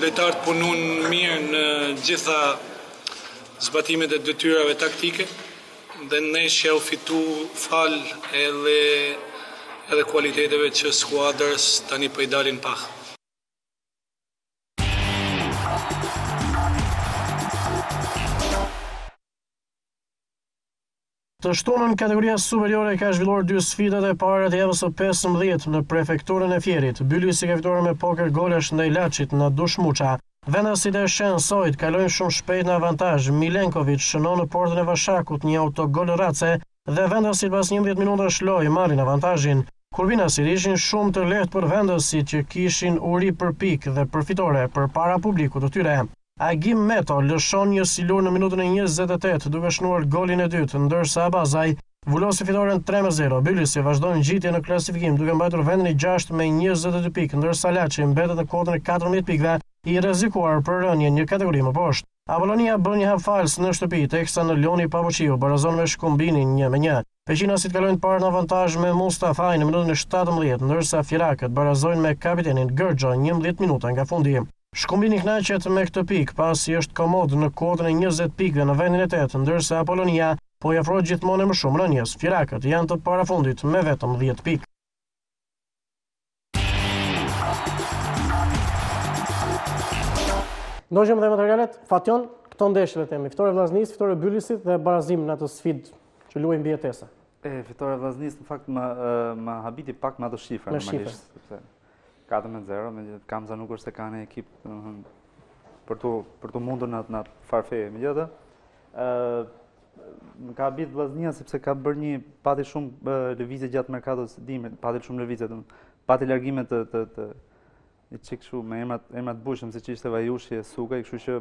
lojtarët punuan mirë në gjitha zbatimet e detyrave taktike dhe ndeshja u fitu fal edhe kualiteteve që skuadrës tani po i dalin pak. Të shtunën kategoria superiore ka zhvilluar 2 sfidat e para të javës së 15 në prefekturën e Fierit. Byllisi ka fituar me poker golesh ndaj Laçit në Dushmuça. Vendasit e Shensojt kalojnë shumë shpejt në avantazh. Milenkovic shënon në portën e Vashakut një autogol race dhe vendasit pas 11 minutash lojë marrin avantazhin. Kurbinasit ishin shumë të lehtë për vendasit që kishin uri për pikë dhe përfitore përpara publikut të tyre. Agim Meto lëshon një silur në minutën e 28 duke shënuar golin e dytë, ndërsa Abazaj vulosi fitoren 3-0. Byllisi vazhdon ngjitje në klasifikim duke mbajtur vendin e 6 me 22 pikë, ndërsa Laçi mbetet në kotën e 14 pikëve, i rrezikuar për rënje një kategori më poshtë. Apollonia bën një hap fals në shtëpi, teksa në Loni Pavuçiu barazon me Shkumbinin 1-1. Peqinasit kalojnë parë në avantazh me Mustafaj në minutën e 17, ndërsa Firakët barazojnë me kapitenin Gërxho 11 minuta nga fundi. Shkumbini kënaqet me këtë pikë pasi është komod në kotën e 20 pikëve në vendin e 8, ndërsa Apollonia po i afrohet gjithmonë më shumë rënjes. Firakët janë të parafundit me vetëm 10 pikë. Ndojmë dhe materialet, Fation, këto ndeshje temi, fitore Vllaznisë, fitore Byllisit dhe barazim në atë sfidë që luajnë mbi jetesa. Fitore Vllaznisë në fakt më habiti pak me ato shifra normalisht, sepse 4-0, megjithatë Kamza nuk është se ka një ekip për të mundur në atë farfe. Megjithatë, më ka habit Vllaznia sepse ka bërë një pati shumë lëvizje gjatë merkatos së dimrit, pati shumë lëvizje, pati largime të i çik kështu me emrat bujshëm siç ishte Vajushi e Sukaj, kështu që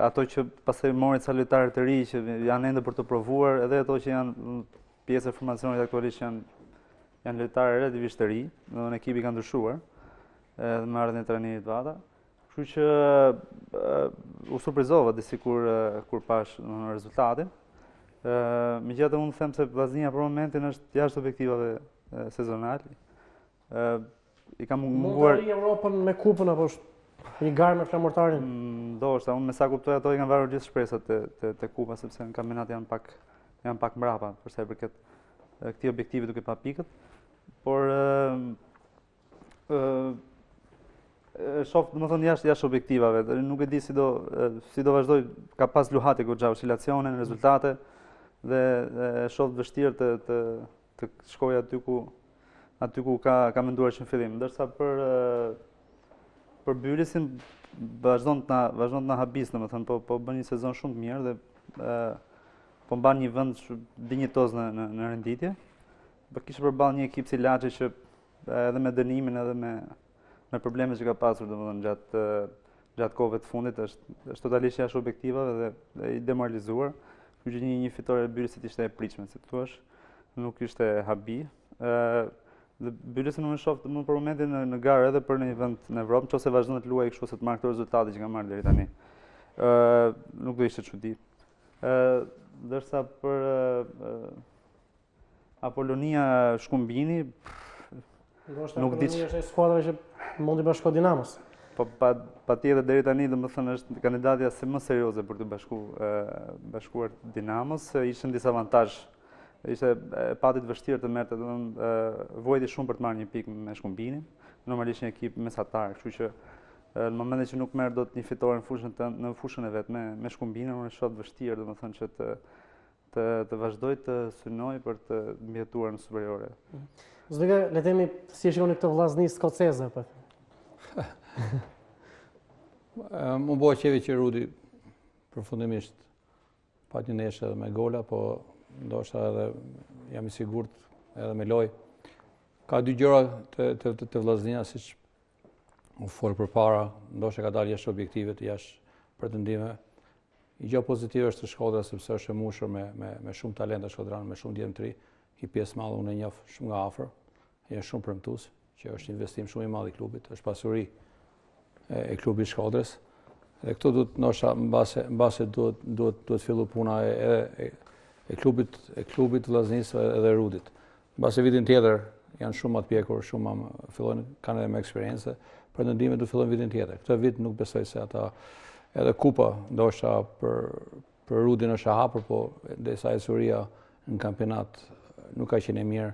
ato që pastaj morin ca lojtarë të ri që janë ende për të provuar, edhe ato që janë pjesë e formacionit aktualisht janë lojtarë relativisht të ri, domethënë ekipi ka ndryshuar, edhe me ardhen e trajnerit Vata. Kështu që u surprizova disi kur pash rezultatin. Megjithatë unë them se Vllaznia për momentin është jashtë objektivave sezonale. I kam munguar Mund të Europën me kupën apo është një garë me flamurtarin? Ndoshta, unë me sa kuptoj ato i kanë varur gjithë shpresat te kupa sepse në kampionat janë pak mbrapa për sa i përket këtij objektivi duke pa pikët. Por shoh domethënë jashtë objektivave, nuk e di si do vazhdoj, ka pas luhati goxha oscilacione në rezultate dhe shoh të vështirë të shkoj aty ku ka menduar që në fillim, ndërsa për Byllisin vazhdon të na habis, domethënë po bën një sezon shumë të mirë dhe po mban një vend dinjitoz në renditje. Po kishte përballë një ekip si Laçi që edhe me dënimin edhe me problemet që ka pasur domethënë gjatë kohëve të fundit është totalisht jashtë objektivave dhe i demoralizuar. Kështu që një fitore e Byllisit ishte e pritshme, si thua, nuk ishte habi. Dhe Byllisin më shoh më për momentin në garë edhe për një vend në Evropë, nëse vazhdon të luajë kështu se të marrë këto rezultate që ka marrë deri tani. Nuk do ishte çudi. Ndërsa për Apollonia Shkumbini nuk di. Apollonia është një skuadër që mundi bashko Dinamos. Po patjetër deri tani domethënë është kandidatja më serioze për të bashkuar Dinamos, ishin disa avantazh. Ishte pati të vështirë të merrte, vojti shumë për të marrë një pikë me Shkumbinin. Normalisht një ekip mesatar, kështu që në momentin që nuk merr dot një fitore në fushën e vet me Shkumbinin, unë shoh të vështirë domethënë që të vazhdoj të synoj për të mbijetuar në superiore. Zdyga, le të themi si e shikoni këtë Vllaznisë skoceze po. Më bëu qefi që Rudi përfundimisht pa një ndeshje me gola, po ndoshta edhe jam i sigurt edhe me lojë. Ka dy gjëra të Vllaznia siç u fol përpara, ndoshta ka dalë jashtë objektivet, jashtë pretendimeve. I gjë pozitive është Shkodra sepse është e mbushur me shumë talente shkodranë, me shumë djemtëri, i pjesë madhe unë e njoh shumë nga afër, është shumë premtues, që është investim shumë i madh i klubit, është pasuri e klubit Shkodrës. Dhe këtu duhet ndoshta mbase duhet fillu puna e klubit Vllaznisë edhe Rudit. Mbase vitin tjetër janë shumë më të pjekur, shumë fillojnë kanë edhe më eksperiencë, pretendimet do fillojnë vitin tjetër. Këtë vit nuk besoj se ata edhe kupa ndoshta për Rudin është e hapur, po ndërsa Esuria në kampionat nuk ka qenë mirë,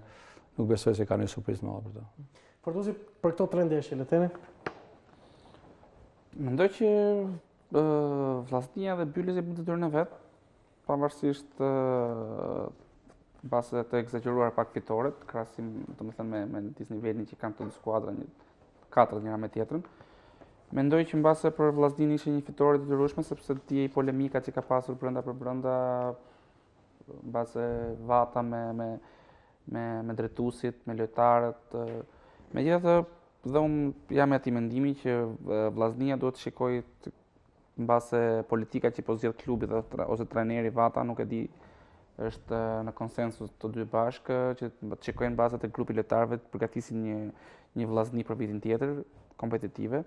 nuk besoj se ka një surprizë më për to. Fortuzi, për këto 3 ndeshje, le themi? Mendoj që Vllaznia dhe Bylesi mund të detyrojnë vet, pavarësisht base të egzageruar pak fitoret, krahasim domethënë me disnivelin që kanë këto skuadra, 4 njëra me tjetrën. Mendoj që mbase për Vllaznin ishte një fitore e detyrueshme sepse djej polemika që ka pasur brenda për brenda, mbase vata me drejtuesit, me lojtarët. Megjithatë, dhe unë jam e atij mendimi që Vllaznia duhet të shikojë mbase politika që po zgjedh klubi ose trajneri Vata, nuk e di, është në konsensus të dy bashkë, që të shikojnë bazat e grupit lojtarëve të përgatisin një Vllazni për vitin tjetër, kompetitive,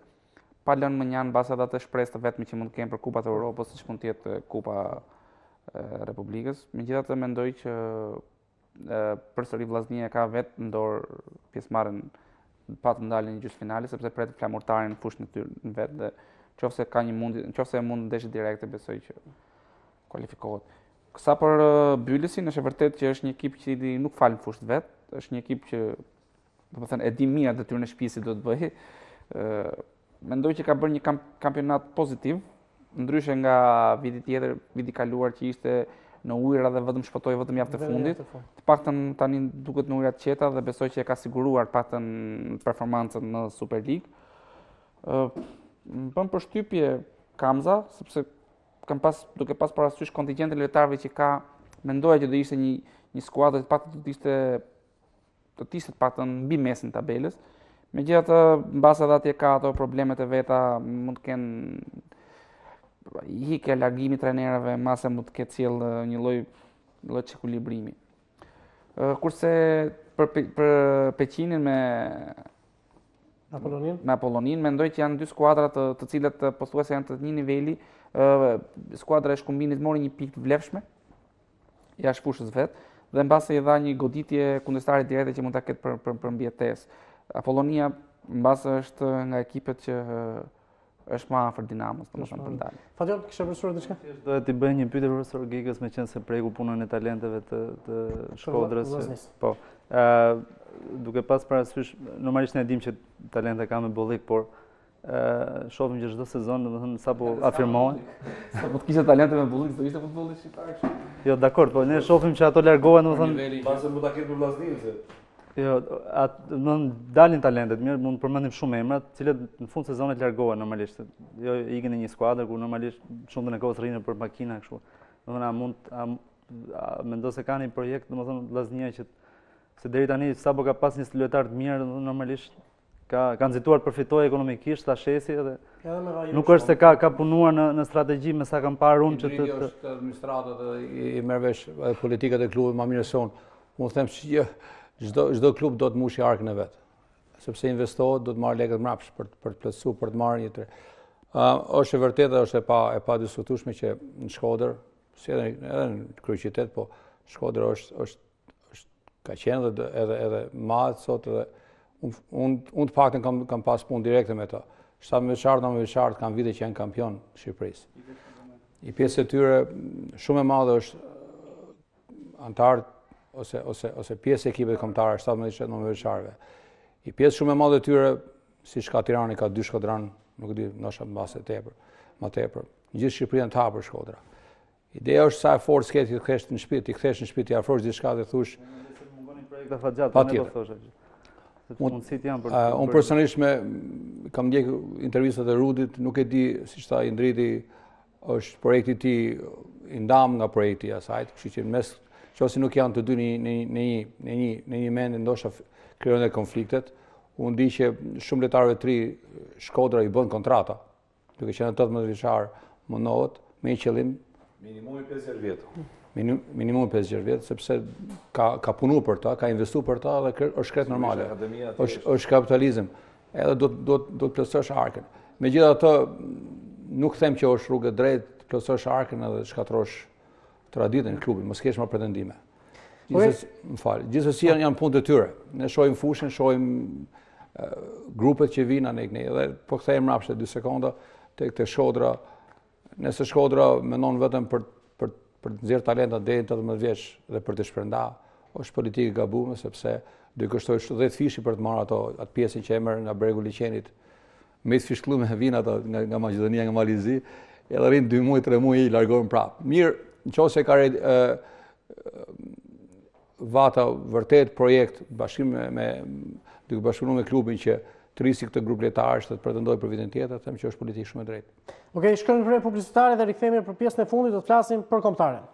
pa lënë më njanë basa ata të shpresë të vetme që mund të kemë për Kupat e Europës, siç mund të jetë Kupa e Republikës. Megjithatë mendoj që përsëri Vllaznia ka vetë në dorë pjesëmarrjen pa të ndalë në gjysmëfinale, sepse pret flamurtarin në fushën e tyre në vetë, dhe nëse e mund ndeshje direkte, besoj që kualifikohet. Sa për Bylesin, është e vërtet që është një ekip që nuk fal në fushë vetë, është një ekip që domethënë e di mirë detyrën e shtëpisë si do të bëjë. Mendoj që ka bërë një kampionat pozitiv, ndryshe nga viti tjetër, viti kaluar që ishte në ujëra dhe vetëm shpëtoi vetëm javë të fundit. Të paktën tani duket në ujëra të qeta dhe besoj që e ka siguruar paktën performancën në Super League. Më bën përshtypje Kamza, sepse duke pas parasysh kontingjentin e lojtarëve që ka, mendoja që do ishte një skuadër paktën do të ishte paktën mbi mesin e tabelës. Megjithatë, mbas edhe atje ka ato problemet e veta, mund të kenë hikja, largimi trajnerëve, mase mund të ketë sjell një lloj çekuilibrimi. Kurse për Peqinin me Apollonin, mendoj që janë dy skuadra të cilat pothuajse janë të një niveli. Skuadra e Shkumbinit mori një pikë të vlefshme jashtë fushës vet, dhe mbase i dha një goditje kundërshtarit direkte që mund ta ketë për mbijetesë. Apollonia mbase është nga ekipet që është më afër Dinamos, domethënë për dalë. Fatjot, kishe përshkruar diçka? Do të bëj një pyetje profesor Gigës, meqense preku punën e talenteve të Shkodrës. Po. Duke pas parasysh, normalisht ne dimë që talente ka me bollik, por shohim që çdo sezon, domethënë sapo afirmohen. Po të kishte talente me bollik, do ishte futbolli shqiptar kështu. Jo, dakord, po ne shohim që ato largohen, domethënë. Pasi mund ta ketë për Vllaznin se. Jo, dalin talentet mirë, mund të përmendim shumë emra, të cilët në fund sezonit largohen normalisht. Jo ikin në një skuadër ku normalisht shumën e kohës rrinë për makina kështu. Domethënë mendoj se kanë një projekt, domethënë Vllaznia që se deri tani sapo ka pas një lojtar të mirë, normalisht ka nxituar të përfitojë ekonomikisht, ta shesi edhe nuk është se ka punuar në strategji me sa kam parë unë që është administratët i merr vesh politikat e klubit më mirëson. Unë them që çdo klub do të mbushë arkën e vet. Sepse investohet, do të marrë lekët mbrapsht për të plotësuar, për të marrë një është e vërtetë, është e pa diskutueshme që në Shkodër, si edhe në kryeqytet, po Shkodra ka qenë edhe madh sot, edhe unë të paktën kam pas punë direkte me ta. 17 kanë vite që janë kampion Shqipërisë. I pjesë e tyre shumë e madhe është antar ose pjesë e ekipit kombëtar 17 vjeçarëve. I pjesë shumë e madhe e tyre, siç ka Tirana, ka 2 shkodran, nuk di, ndoshta mbase më tepër. Gjithë Shqipëria të hapur Shkodra. Ideja është sa e fortë ke ti kthesh në shtëpi, ti kthesh në shtëpi, ti afrosh diçka dhe thush projekte afatgjata, ne po thoshë. Mundësit janë për unë personalisht kam ndjekur intervistat e Rudit, nuk e di, siç tha Indriti, është projekti i tij i ndam nga projekti i asajt, kështu që mes qoftë nuk janë të dy në një mend, ndoshta krijojnë konfliktet. Unë di që shumë lojtarëve të ri Shkodra i bën kontrata, duke qenë 18 vjeçar, mundohet me një qëllim Minimumi 50 vjetë. Minimumi 50 vjetë, sepse ka punu për ta, ka investu për ta dhe është kret normale. është kapitalizm. Edhe do të plotësosh arkën. Megjithatë, nuk them që është rrugë drejt të plotësosh arkën edhe shkatrosh traditën e klubit, mos kesh më pretendime. Gjithsesi janë punë të tyre. Ne shohim fushën, shohim grupet që vinë anë ne dhe po kthehemi mbrapsht 2 sekonda tek Shkodra. Nëse Shkodra mendon vetëm për të nxjerrë talenta deri në 18 vjeç dhe për të shpërnda, është politikë gabuar sepse do i kushtoj 10 fishi për të marrë atë pjesën që e merr nga bregu liçenit. Me të fishkëllume vinë ata nga Maqedonia, nga Malizi, edhe rrin 2 muaj, 3 muaj i largohen prapë. Mirë, nëse ka Vata vërtet projekt bashkim duke bashkëpunuar me klubin që të rrisi këtë grup lojtarësh të pretendojë për vitin tjetër, them që është politikë shumë e drejtë. Okej, shkojmë në publicitare dhe rikthehemi për pjesën e fundit, do të flasim për kombëtaren.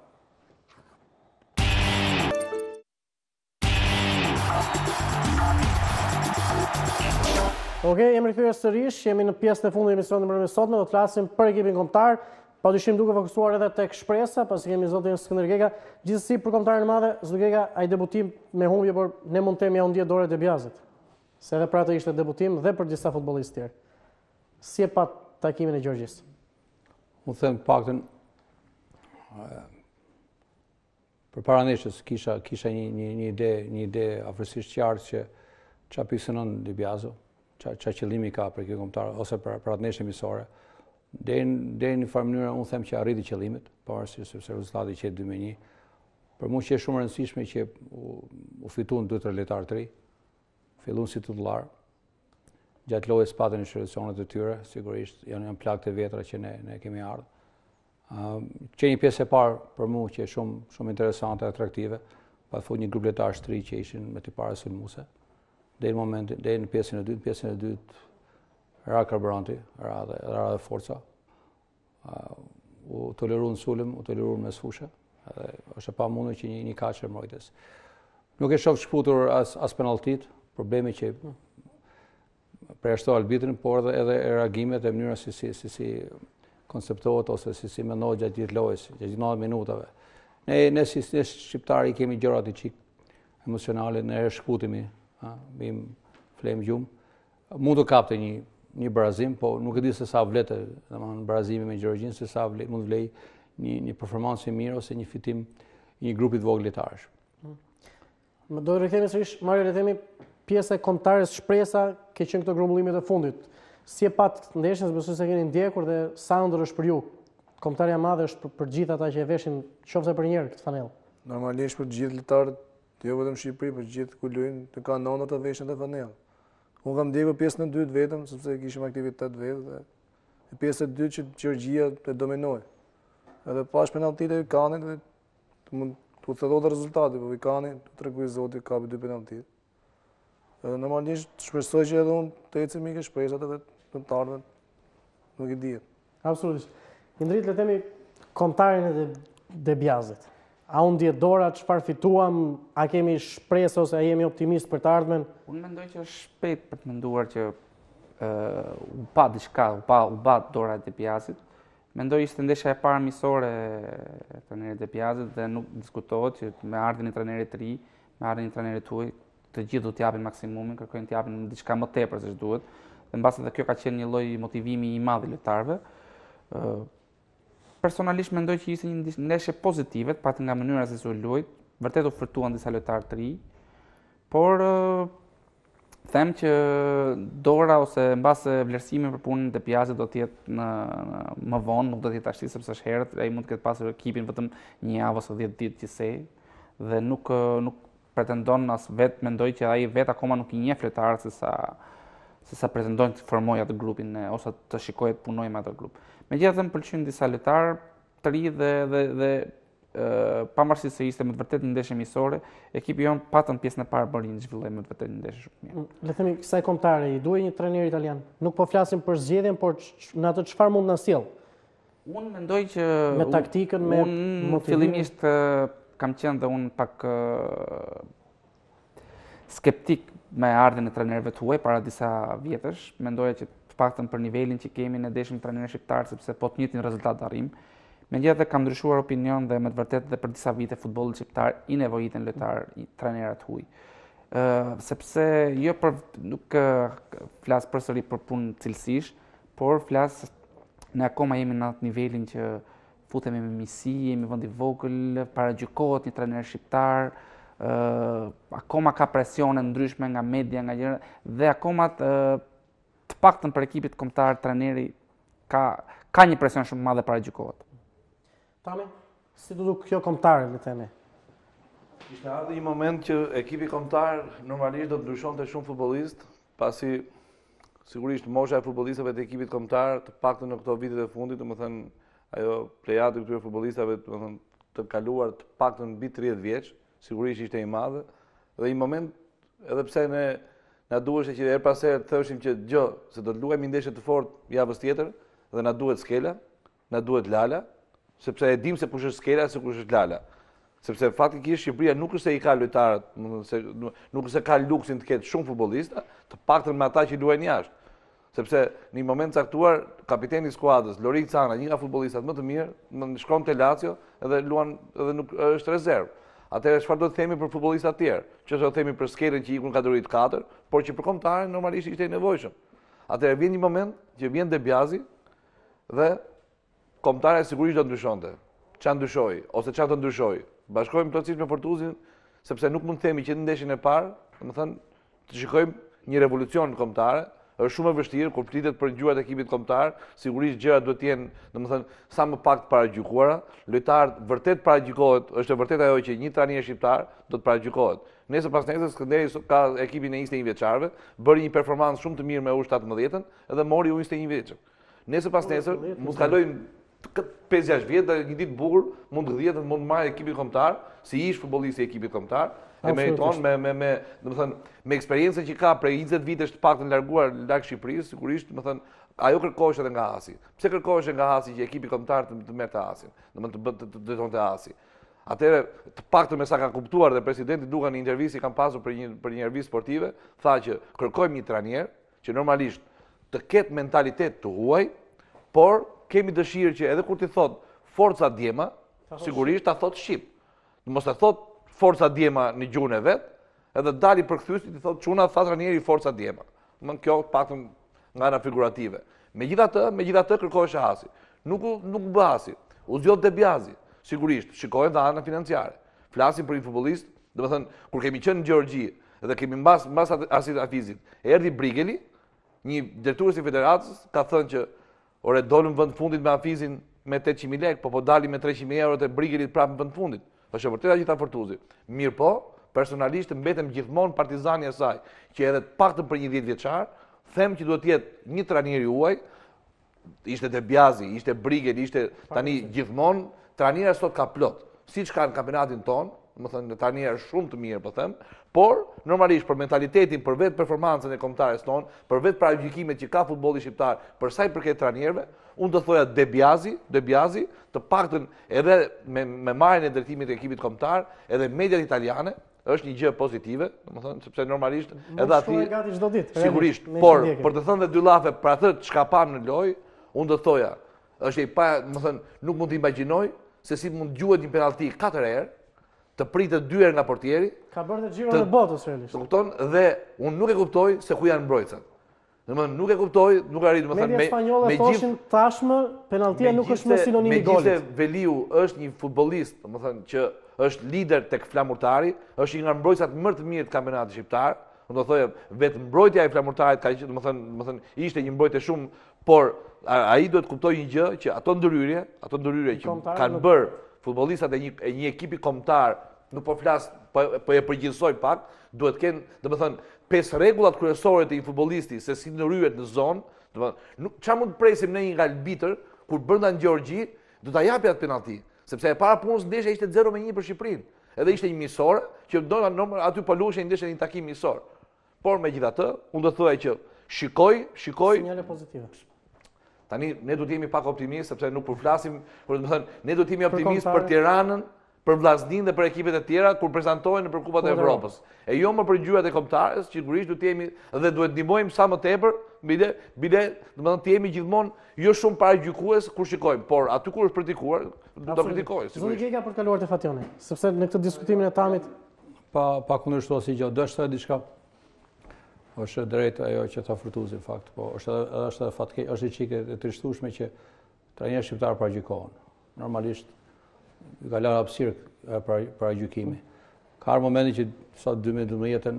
Okej, jemi rikthyer sërish, jemi në pjesën e fundit të emisionit më sotme, do të flasim për ekipin kombëtar. Padyshim duke fokusuar edhe tek shpresa, pasi kemi zotin Skënder Gega. Gjithsesi për kombëtarin e madhe, Zot Gega, ai debutim me humbje, por ne mund të themi ja u ndje dorë Debjazit. Se edhe për atë ishte debutim dhe për disa futbollistë tjerë. Si e pat takimin e Gjorgjis? Unë them paktën përpara neshës kisha një ide afërsisht qartë që çfarë pikësënon Debjazo, çfarë qëllimi ka për këtë kombëtar ose për atë neshë miqësore. Deri në një farë mënyrë unë them që arriti qëllimit, pavarësisht sepse rezultati që 2-1. Për mua që është shumë e rëndësishme që u fituan 2-3 lojtarë të ri, filluan si titullar. Gjatë lojës patën në shërbimet e tyre, sigurisht janë plagë të vjetra që ne kemi ardhur. Që një pjesë e parë për mua që është shumë interesante, atraktive, pa fut një grup lojtarësh të ri që ishin me tipare sulmuese. Deri në pjesën e dytë, ra karburanti, ra dhe forca. U toleru në sulm, u toleru mes fushë. është e pamundur që një kaqër mbrojtës. Nuk e shoh shkputur as penalltit, problemi që përjashtoi arbitrin, por edhe reagimet e mënyra si konceptohet ose si mendohet gjatë gjithë lojës, gjatë 90 minutave. Ne si shqiptari kemi gjërat i çik emocionale, ne shkputemi, bim flem gjumë. Mund të kapte një barazim, po nuk e di se sa vlet, domethënë barazimi me Gjorgjin, se sa mund të vlej një performancë e mirë ose një fitim një grupi të vogël lojtarësh. Më do të rikthehemi sërish, Mario, le të themi pjesa e kombëtarës shpresa ke qenë këto grumbullimet e fundit. Si e pat ndeshjen, besoj se keni ndjekur dhe sa ëndër është për ju. Kombëtarja e madhe është për gjithë ata që e veshin qoftë për një herë këtë fanellë. Normalisht për të gjithë lojtarët, jo vetëm Shqipëri, për gjithë ku luajnë, të kanë nëna të veshin të fanellë. Unë kam ndjekur pjesën e dytë vetëm, sepse kishim aktivitet vetë dhe pjesa e dytë që Gjorgjia të dominoi. Edhe pas penalltit e Kanit dhe mund të thotë rezultati, po Vikani të tregoi zoti ka 2 penalltit. Edhe normalisht shpresoj që edhe unë të ecim me shpresat edhe të ardhmen, nuk i dihet. Absolutisht. Indrit, le të themi kombëtarin e Debjazit. A u ndje dora, çfarë fituam, a kemi shpresë ose a jemi optimist për të ardhmen? Unë mendoj që është shpejt për të menduar që u pa diçka, u pa dora e Debjazit. Mendoj ishte ndeshja e parë miqësore e trajnerit Debjazit dhe nuk diskutohet që me ardhin e trajnerit të ri, me ardhin e trajnerit tuaj, të gjithë do t'japin maksimumin, kërkojnë t'japin diçka më tepër se ç'duhet. Dhe mbas edhe kjo ka qenë një lloj motivimi i madh i lojtarëve. Personalisht mendoj që ishte një ndeshje pozitive, patë nga mënyra se si u luajt, vërtet u fortuan disa lojtarë të ri, por them që dora ose mbase vlerësimi për punën e Debjazit do të jetë më vonë, nuk do të jetë tash sepse është herët, ai mund të ketë pasur ekipin vetëm një javë ose 10 ditë gjithsej dhe nuk pretendon as vetë, mendoj që ai vetë akoma nuk i njeh lojtarët se sa pretendojnë të formojë atë grupin ose të shikojë të punojë me atë grup. Megjithatë më pëlqejnë disa lojtarë të ri dhe pavarësisht se ishte me të vërtetë një ndeshje miqësore, ekipi jon patën pjesën e parë bëri një zhvillim me të vërtetë një ndeshje shumë mirë. Le të themi kësaj kombëtare i duhet një trajner italian. Nuk po flasim për zgjedhjen, por në atë çfarë mund na sjell. Unë mendoj që me taktikën, me motivimin. Fillimisht kam qenë dhe unë pak skeptik me ardhin e trajnerëve tuaj para disa vjetësh. Mendoja që të paktën për nivelin që kemi ne deshim trajnerë shqiptar sepse po të njëjtin rezultat arrim. Megjithatë kam ndryshuar opinion dhe me të vërtetë dhe për disa vite futbolli shqiptar i nevojiten lojtar, trajnerat huaj. Sepse jo nuk flas përsëri për punë cilësish, por flas ne akoma jemi në atë nivelin që futemi me misi, jemi vend i vogël, paragjykohet një trajner shqiptar, akoma ka presione ndryshme nga media, nga gjëra dhe akoma të paktën për ekipit kombëtar trajneri ka një presion shumë të madh dhe paragjykohet. Tami, si do duk kjo kombëtare, le të themi? Ishte ardhur një moment që ekipi kombëtar normalisht do të ndryshonte shumë futbollist, pasi sigurisht mosha e futbollistëve të ekipit kombëtar, të paktën në këto vitet e fundit, domethënë ajo plejada e këtyre futbollistëve, domethënë të kaluar të paktën mbi 30 vjeç, sigurisht ishte i madhe. Dhe një moment, edhe pse na duhej që her pas here të thoshim që se do të luajmë ndeshje të fortë javës tjetër dhe na duhet Skela, na duhet Lala, sepse e dim se kush është Skela, se kush është Lala. Sepse faktikisht Shqipëria nuk është se i ka lojtarët, nuk është se ka luksin të ketë shumë futbollista, të paktën me ata që luajnë jashtë. Sepse në një moment caktuar kapiteni i skuadrës, Lorik Cana, një nga futbollistat më të mirë, shkon te Lazio edhe luan edhe nuk është rezervë. Atëherë çfarë do të themi për futbollistat tjerë? Që do të themi për Skelën që ikun kategori 4, por që për kombëtarën normalisht ishte i nevojshëm. Atëherë vjen një moment që vjen Debiazi dhe kombëtare sigurisht do ndryshonte. Çfarë ndryshoi ose çfarë do ndryshoi? Bashkohemi plotësisht me Fortuzin, sepse nuk mund të themi që në ndeshjen e parë, domethënë të shikojmë një revolucion kombëtare. Është shumë e vështirë kur flitet për ngjurat e ekipit kombëtar, sigurisht gjërat duhet të jenë, domethënë, sa më pak të paragjykuara. Lojtarët vërtet paragjykohet, është e vërtetë ajo që një trajner shqiptar do të paragjykohet. Nesër pas nesër Skënderi ka ekipin e 21 vjeçarëve, bëri një performancë shumë të mirë me U17-ën dhe mori U21 vjeçën. Nesër pas nesër mund të kalojnë 5-6 vjet dhe një ditë bukur mund të gdhihet dhe mund të marrë ekipin kombëtar, si ish futbollist i ekipit kombëtar. E meriton me eksperiencën që ka prej 20 vitesh të paktën larguar larg Shqipërisë, sigurisht, domethënë ajo kërkohej edhe nga Asi. Pse kërkohej nga Asi që ekipi kombëtar të merrte Asin, domethënë të drejtonte Asi. Atëherë, të paktën me sa ka kuptuar dhe presidenti Duka në intervistë që kanë pasur për një intervistë sportive, tha që kërkojmë një trajner që normalisht të ketë mentalitet të huaj, por kemi dëshirë që edhe kur ti thot forca djema, sigurisht ta thot shqip. Mos ta thot forca djema në gjuhën e vet, edhe dali për kthyesi ti thot çuna tha trajneri forca djema. Domthon kjo paktën nga ana figurative. Megjithatë kërkohej Hasi. Nuk bë Hasi. U zgjodh Debiazi. Sigurisht, shikohen dhe ana financiare. Flasim për një futbollist, domethënë kur kemi qenë në Gjeorgji dhe kemi mbas Asit Afizit, erdhi Brigeli, një drejtues i federatës, ka thënë që ore dolëm vend fundit me Afizin me 800.000 lekë, po dalim me 300.000 euro te Brigelit prapë në vend fundit. Është vërtet ajo ta Fortuzi. Mirë po, personalisht mbetem gjithmonë partizani i saj, që edhe të paktën për një 10 vjeçar, them që duhet të jetë një trajner i huaj, ishte Debiazi, ishte Brigeli, ishte tani gjithmonë trajnera sot ka plot. Siç ka në kampionatin ton, domethënë trajnerë shumë të mirë po them, por normalisht për mentalitetin, për vetë performancën e kombëtares ton, për vetë parajgjikimet që ka futbolli shqiptar për sa i përket trajnerëve, unë do thoja Debiazi, të paktën edhe me marrjen e drejtimit të ekipit kombëtar, edhe mediat italiane, është një gjë pozitive, domethënë sepse normalisht edhe aty sigurisht, por për të thënë dy llafe për atë çka pam në lojë, unë do thoja, është domethënë nuk mund të imagjinoj se si mund gjuhet një penallti 4 herë, të pritet 2 herë nga portieri. Ka bërë të Giron e botës realisht. Kupton? Dhe unë nuk e kuptoj se ku janë mbrojtësat. Domethënë nuk e kuptoj, nuk arrit domethënë media spanjolle thoshin tashmë penalltia nuk është më sinonim i golit. Megjithëse Veliu është një futbollist, domethënë që është lider tek flamurtari, është një nga mbrojtësat më të mirë të kampionatit shqiptar. Unë do thojë vetë mbrojtja e flamurtarit ka qenë domethënë ishte një mbrojtje shumë, por ai duhet kuptojë një gjë që ato ndryrje që kanë bërë futbollistat e një ekipi kombëtar, nuk po flas, po e përgjithsoj pak, duhet të kenë, domethënë, 5 rregullat kryesore të një futbollisti se si ndryhet në zonë, domethënë, çfarë mund të presim ne nga arbitër kur brenda në Gjeorgji do ta japi atë penallti, sepse e para punës ndeshja ishte 0-1 për Shqipërinë. Edhe ishte një miqësore që aty po luhej ndeshja një takim miqësor. Por megjithatë, unë do të thoya që shikoj sinjale pozitive. Tani ne duhet të jemi pak optimistë sepse nuk përflasim, por domethënë ne duhet të jemi optimistë për Tiranën, për vllaznin dhe për ekipet e tjera kur prezantohen për Kupat e Evropës. E jo më për ngjyrat e kombëtarës, sigurisht duhet jemi dhe duhet ndihmojmë sa më tepër, bile, domethënë të jemi gjithmonë jo shumë paragjykues kur shikojmë, por aty kur është kritikuar, do ta kritikojë. Zoti Gega për të kaluar te Fationi, sepse në këtë diskutimin e Tamit pa kundërshtuar si gjë, do të thotë diçka. Është drejt ajo që ta furtuzi në fakt, po është edhe fatkeq, është çike e trishtueshme që trajnerët shqiptar paragjykohen. Normalisht ka lënë hapësirë para gjykimi. Ka momentin që sot 2012-ën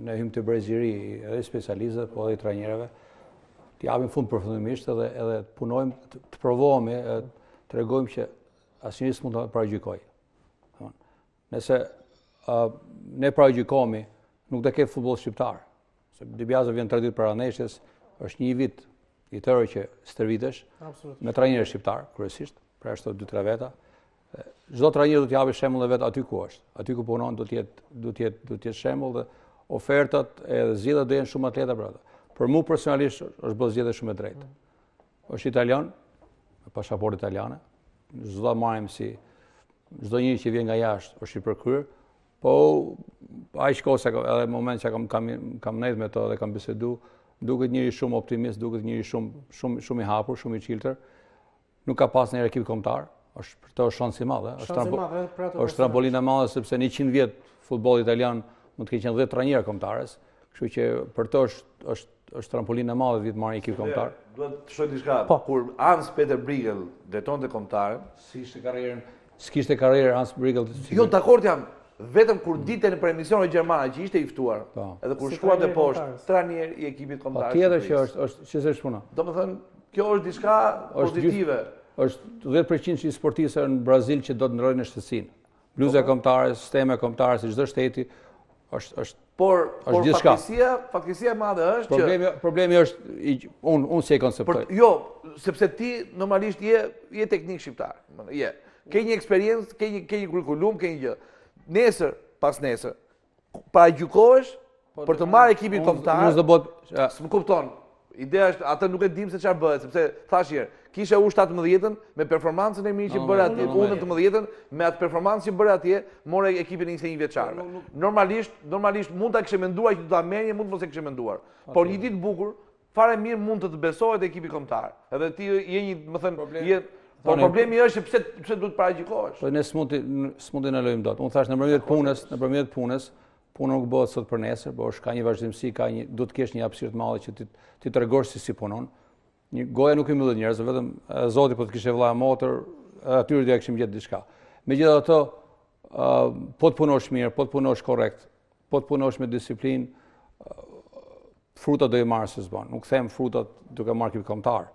ne hym të breziri edhe specialistët, po edhe trajnerëve, të japim fund përfundimisht edhe të punojmë, të provohemi, të tregojmë që asnjëri s'mund të paragjykojë. Nëse ne paragjykohemi, nuk do ketë futboll shqiptar. Se Dibjaza vjen 3 ditë para ndeshjes, është një vit i tërë që stërvitesh me trajnerë shqiptar, kryesisht, pra ashtu 2-3 veta. Çdo trajner do të japë shembull e vet aty ku është. Aty ku punon do të jetë shembull dhe ofertat edhe zgjedhjet do jenë shumë atleta për ata. Për mua personalisht është bërë zgjedhje shumë e drejtë. Është italian, me pasaportë italiane. Çdo marrim si çdo njeri që vjen nga jashtë është i përkryer. Po ai shkoi se edhe në moment që kam nejt me to dhe kam bisedu, duket njëri shumë optimist, duket njëri shumë i hapur, shumë i çiltër. Nuk ka pas një ekip kombëtar, është për të shans i madh, është trampolina e madhe sepse 100 vjet futbolli italian mund të ketë 10 trajnerë kombëtarës, kështu që për të është trampolina e madhe vit marrë ekip kombëtar. Duhet të shoj diçka, kur Hans Peter Briegel drejtonte kombëtarën, s'kishte karrierë Hans Briegel. Jo, dakord jam. Vetëm kur ditën për emisionin gjerman që ishte i ftuar, edhe kur shkuante poshtë, trajner i ekipit kombëtar. Patjetër që është ç'është puna. Domethënë, kjo është diçka pozitive. Është 10% që i sportistë në Brazil që do të ndrojnë shtësinë. Bluza kombëtare, sistemi kombëtar si çdo shteti është por fatkeqësia e madhe është që problemi është unë si e konceptoj. Jo, sepse ti normalisht je teknik shqiptar. Ke një eksperiencë, ke një kurikulum, ke një gjë. Nesër, pas nesër, paragjykohesh për të marrë ekipin kombëtar. S'më kupton. Ideja është, atë nuk e dim se çfarë bëhet, sepse thash herë, kishe U17-ën me performancën e mirë që bëre atje, U19-ën me atë performancë që bëre atje, more ekipin e 21 vjeçarëve. Normalisht mund ta kishe menduar që do ta merrje, mund mos e kishe menduar. Por një ditë bukur, fare mirë mund të besohet ekipi kombëtar. Edhe ti je një, më thënë, por problemi është pse duhet paragjykohesh. Po ne s'mund të ndalojmë dot. Unë thash nëpërmjet punës, puna nuk bëhet sot për nesër, por ka një vazhdimsi, duhet të kesh një hapësirë të madhe që ti tregosh si punon. Goja nuk i mbyllet njerëzve, vetëm Zoti po të kishte vëlla motor, aty do ja kishim gjetë diçka. Megjithatë, po të punosh mirë, po të punosh korrekt, po të punosh me disiplinë, frutat do i marrësh se s'bën. Nuk them frutat duke marrë ekip kombëtar.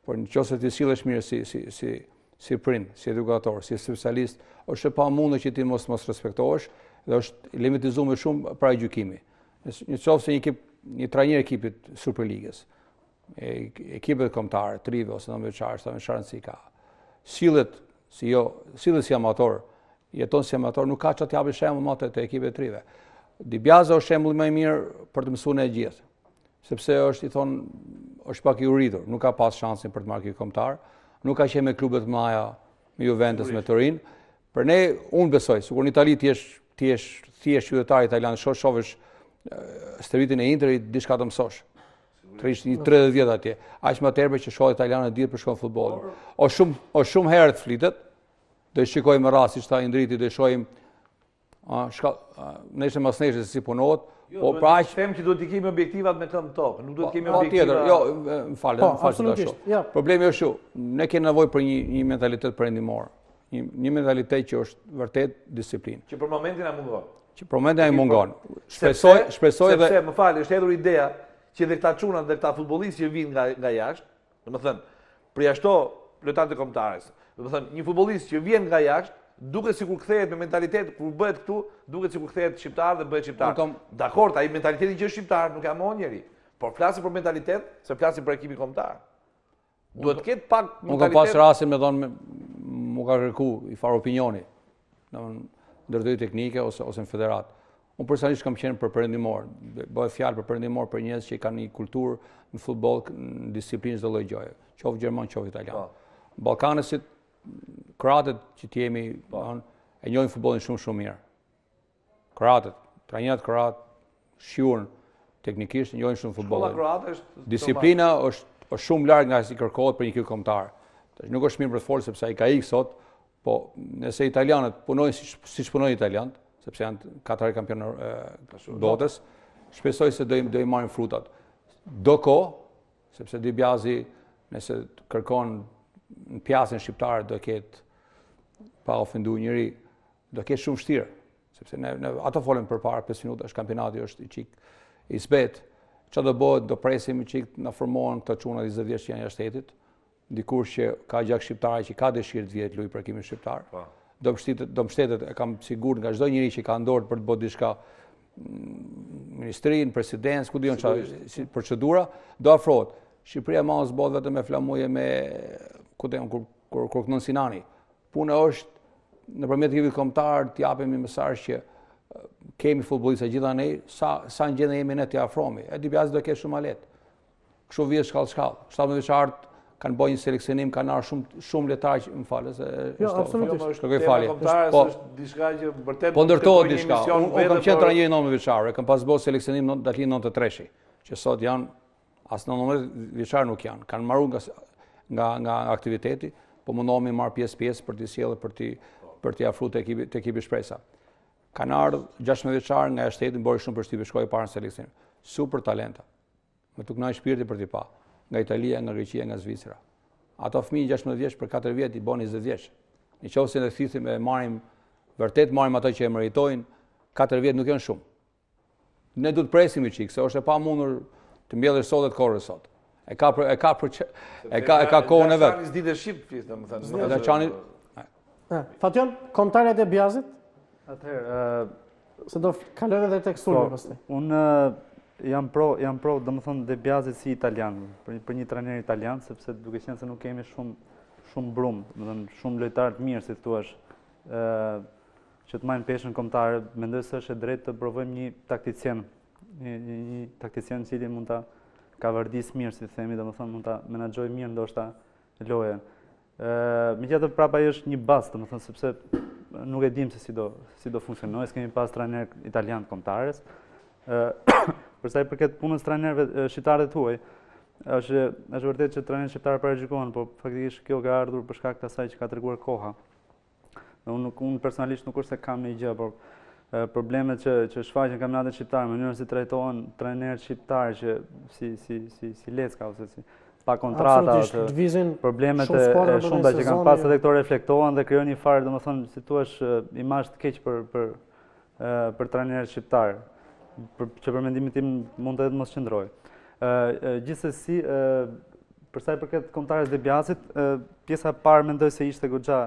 Por nëse ti sillesh mirë si prind, si edukator, si specialist, është e pamundur që ti mos respektohesh dhe është limitizuar shumë paragjykimi. Nëse një trajner ekipit Superligës, ekipet kombëtare, trive ose nënveçare, si ka. Sillet si amator, jeton si amator, nuk ka çfarë të japë shembull më të ekipet trive. Dibjaza është shembulli më i mirë për të mësuar ne gjithë. Sepse është pak i uritur, nuk ka pas shansin për të marrë ekip kombëtar, nuk ka qenë me klubet mëdha, me Juventus, me Turin. Për ne, unë besoj, sikur në Itali ti je thjesht qytetar italian, shohësh stërvitin e Interit, diçka të mësosh. Të ish 30 vjet atje. Aq më tepër që shohë italianët ditë për shkon futboll. O shumë herë të flitet, do i shikojmë rast siç tha Indriti, do i shohim nesër mas nesër si punohet. Po pra aq them që duhet të kemi objektivat me këmbë tokë, nuk duhet të kemi objektiva. Jo, më falë. Problemi është ne kemi nevojë për një mentalitet perëndimor. Një mentalitet që është vërtet disiplinë. Që për momentin na mungon. Shpresoj dhe sepse më fal, është hedhur ideja që dhe këta çuna dhe këta futbollistë që vinë nga jashtë, domethënë, përjashto lojtarët e kombëtarës. Domethënë, një futbollist që vjen nga jashtë duket sikur kthehet me mentalitet, kur bëhet këtu, duket sikur kthehet shqiptar dhe bëhet shqiptar. Dakord, ai mentaliteti që është shqiptar nuk e mohon njeri, por flasim për mentalitet, se flasim për ekipin kombëtar. Duhet të ketë pak mentalitet. Unë kam pas rastin me thonë mu ka kërku i farë opinioni, në ndërtoi teknike ose në federat. Unë personalisht kam qenë për perëndimor, bëhet fjalë për perëndimor për njerëz që kanë një kulturë në futboll, në disiplinë çdo lloj gjoje, qoftë gjerman, qoftë italian. Ballkanësit, kroatët që jemi, e njohin futbollin shumë mirë. Kroatët, trajnerët kroatë, shiurën teknikisht njohin shumë futbollin. Disiplina është shumë larg nga si kërkohet për një ky kombëtar. Nuk është mirë për të folur sepse ai ka ikë sot, po nëse italianët punojnë siç punojnë italianët, sepse janë 4 kampionë botës, shpresoj se do i marrin frutat. Do kohë, sepse Di Biasi nëse kërkon në pjasin shqiptare do ketë pa ofendu njëri, do ketë shumë vështirë, sepse ne ato folën përpara 5 minutash, kampionati është i çik i zbet. Çfarë do bëhet, do presim i çik na formohen këta çuna 20 vjeç që janë jashtë shtetit. Dikush që ka gjak shqiptare që ka dëshirë të vjetë luaj për ekimin shqiptar. Do mbështetet, e kam sigurt nga çdo njeri që ka ndorë për të bërë diçka, ministrinë, presidencë, ku diun çfarë si procedura, do afrohet. Shqipëria mos bëhet vetëm me flamuje me kur kënon Sinani. Puna është nëpërmjet ekipit kombëtar të japim një mesazh që kemi futbollistë gjitha ne, sa në gjendje jemi ne të afrohemi. Di Biasi do ketë shumë ma lehtë. Kështu vjet shkallë. 17 vjeçart kanë bërë një seleksionim, kanë ardhur shumë lojtarë, më falë se absolutisht. Kërkoj falje. Është diçka që vërtet po ndërtohet diçka. Unë kam qenë trajner 19 vjeçar, kam pas bërë seleksionim dali 93-shi, që sot janë as 19 vjeçar nuk janë. Kanë marrur nga aktiviteti, po mundohemi marr pjesë për të sjellë për të afruar te ekipi shpresa. Kanë ardhur 16 vjeçar nga shteti, bëri shumë përshtypje, shkoi para në seleksionim. Super talenta. Me të kënaqur shpirti për t'i pa. Nga Italia, nga Greqia, nga Zvicra. Ato fëmijë 16 vjeç për 4 vjet i bën 20 vjeç. Nëse ne thithim e vërtet marrim ato që e meritojnë, 4 vjet nuk janë shumë. Ne duhet presim i çik, se është e pamundur të mbjellësh sot të korrë sot. E ka kohën e vet. Çani s'ditë shqip, domethënë. Edhe Çani. Fatjon, kombëtarët e Biasit? Atëherë, se do kalojmë edhe tek sulmi pastaj. Unë jam pro, domethënë De Biasi si italian, për një trajner italian, sepse duke qenë se nuk kemi shumë brum, domethënë shumë lojtarë të mirë, si thua, që të marrin peshën kombëtare, mendoj se është e drejtë të provojmë një takticien, një takticien i cili mund ta kavardis mirë, si themi, domethënë mund ta menaxhojë mirë ndoshta lojën. Megjithatë prapa ai është një bazë, domethënë sepse nuk e dim se si do funksionojë, s'kemi pas trajner italian kombëtarës. Për sa i përket punës trajnerëve shqiptarë të huaj, është vërtet që trajnerët shqiptarë paraqikohen, por faktikisht kjo ka ardhur për shkak të asaj që ka treguar koha. Unë personalisht nuk është se kam një gjë, por problemet që shfaqen kampionatet shqiptare, mënyrën si trajtohen trajnerët shqiptarë që si lecka ose si pa kontrata, problemet e shumta që kanë pas edhe këto reflektohen dhe krijojnë një farë, domethënë, si thua, imazh të keq për trajnerët shqiptarë, që për mendimin tim mund të mos qëndrojë. Gjithsesi, për sa i përket kombëtarës De Biasit, pjesa e parë mendoj se ishte goxha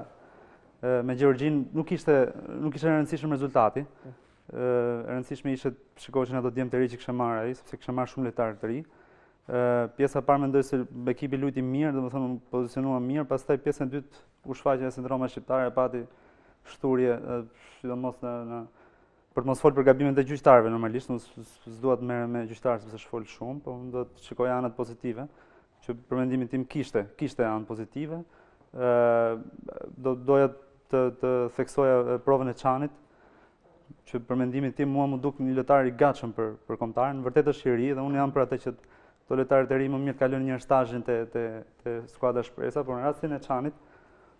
me Gjergjin, nuk ishte rëndësishëm rezultati. E rëndësishme ishte shikoheshin ato djemë të ri që kishte marrë ai, sepse kishte marrë shumë lojtarë të ri. Pjesa e parë mendoj se ekipi luajti mirë, domethënë u pozicionua mirë, pastaj pjesa e dytë u shfaqe sindroma shqiptare, pati shturje, sidomos për të mos folë për gabimet e gjyqtarëve normalisht, unë s'dua të merrem me gjyqtarë sepse shfol shumë, por unë do të shikoj anët pozitive, që për mendimin tim kishte anë pozitive. Doja të theksoja provën e Çanit, që për mendimin tim mua më duk një lojtar i gatshëm për kombëtarin, vërtet është i ri dhe unë jam për atë që këto lojtarët e ri më mirë kalojnë një stazhin te skuadra shpresa, por në rastin e Çanit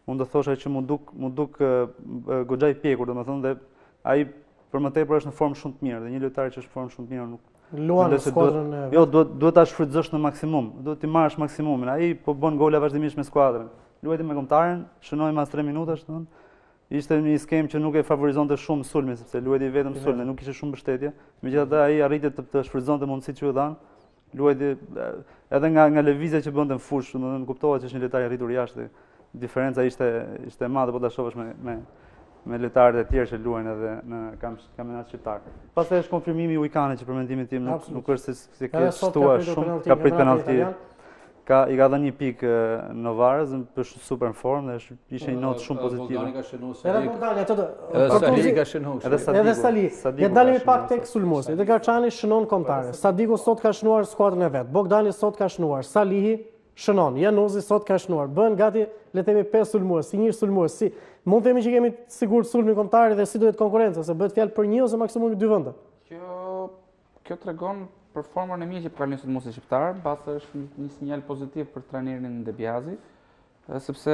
unë do thosha që më duk goxha i pjekur, domethënë, dhe ai për më tepër është në formë shumë të mirë, dhe një lojtar që është në formë shumë të mirë nuk luan në skuadrën e vet. Jo, duhet ta shfrytëzosh në maksimum, duhet të marrësh maksimumin. Ai po bën gola vazhdimisht me skuadrën. Luajti me kombëtarin, shënoi mas 3 minutash, domethënë. Ishte një skem që nuk e favorizonte shumë sulmin, sepse luajti vetëm sulme, nuk kishte shumë mbështetje. Megjithatë ai arriti të shfrytëzonte mundësitë që u dhan. Luajti edhe nga lëvizja që bënte në fushë, domethënë kuptohet që është një lojtar i arritur jashtë. Diferenca ishte e madhe po ta shohësh me lojtarët e tjerë që luajnë edhe në kampionat shqiptar. Pastaj është konfirmimi i Ujkanit që për mendimin tim nuk është se ka shtuar shumë, ka prit penalti. I ka dhënë një pikë Novarës, është super në formë dhe ishte një notë shumë pozitive. Edhe Bogdani ato edhe Sali ka shënuar. Edhe Sali. Ne dalemi pak tek sulmuesi. Edhe Garçani shënon kombëtare. Sadiku sot ka shënuar skuadrën e vet. Bogdani sot ka shënuar. Salihi shënon. Januzi sot ka shënuar. Bën gati le të themi 5 sulmues, si një sulmues. Si mund të themi që kemi sigurt sulmin kombëtar dhe si do të konkurrenca, se bëhet fjalë për 1 ose maksimumi 2 vende. Kjo tregon performën e mirë që ka një sulmuesi shqiptar, mbase është një sinjal pozitiv për trajnerin Debiazi, sepse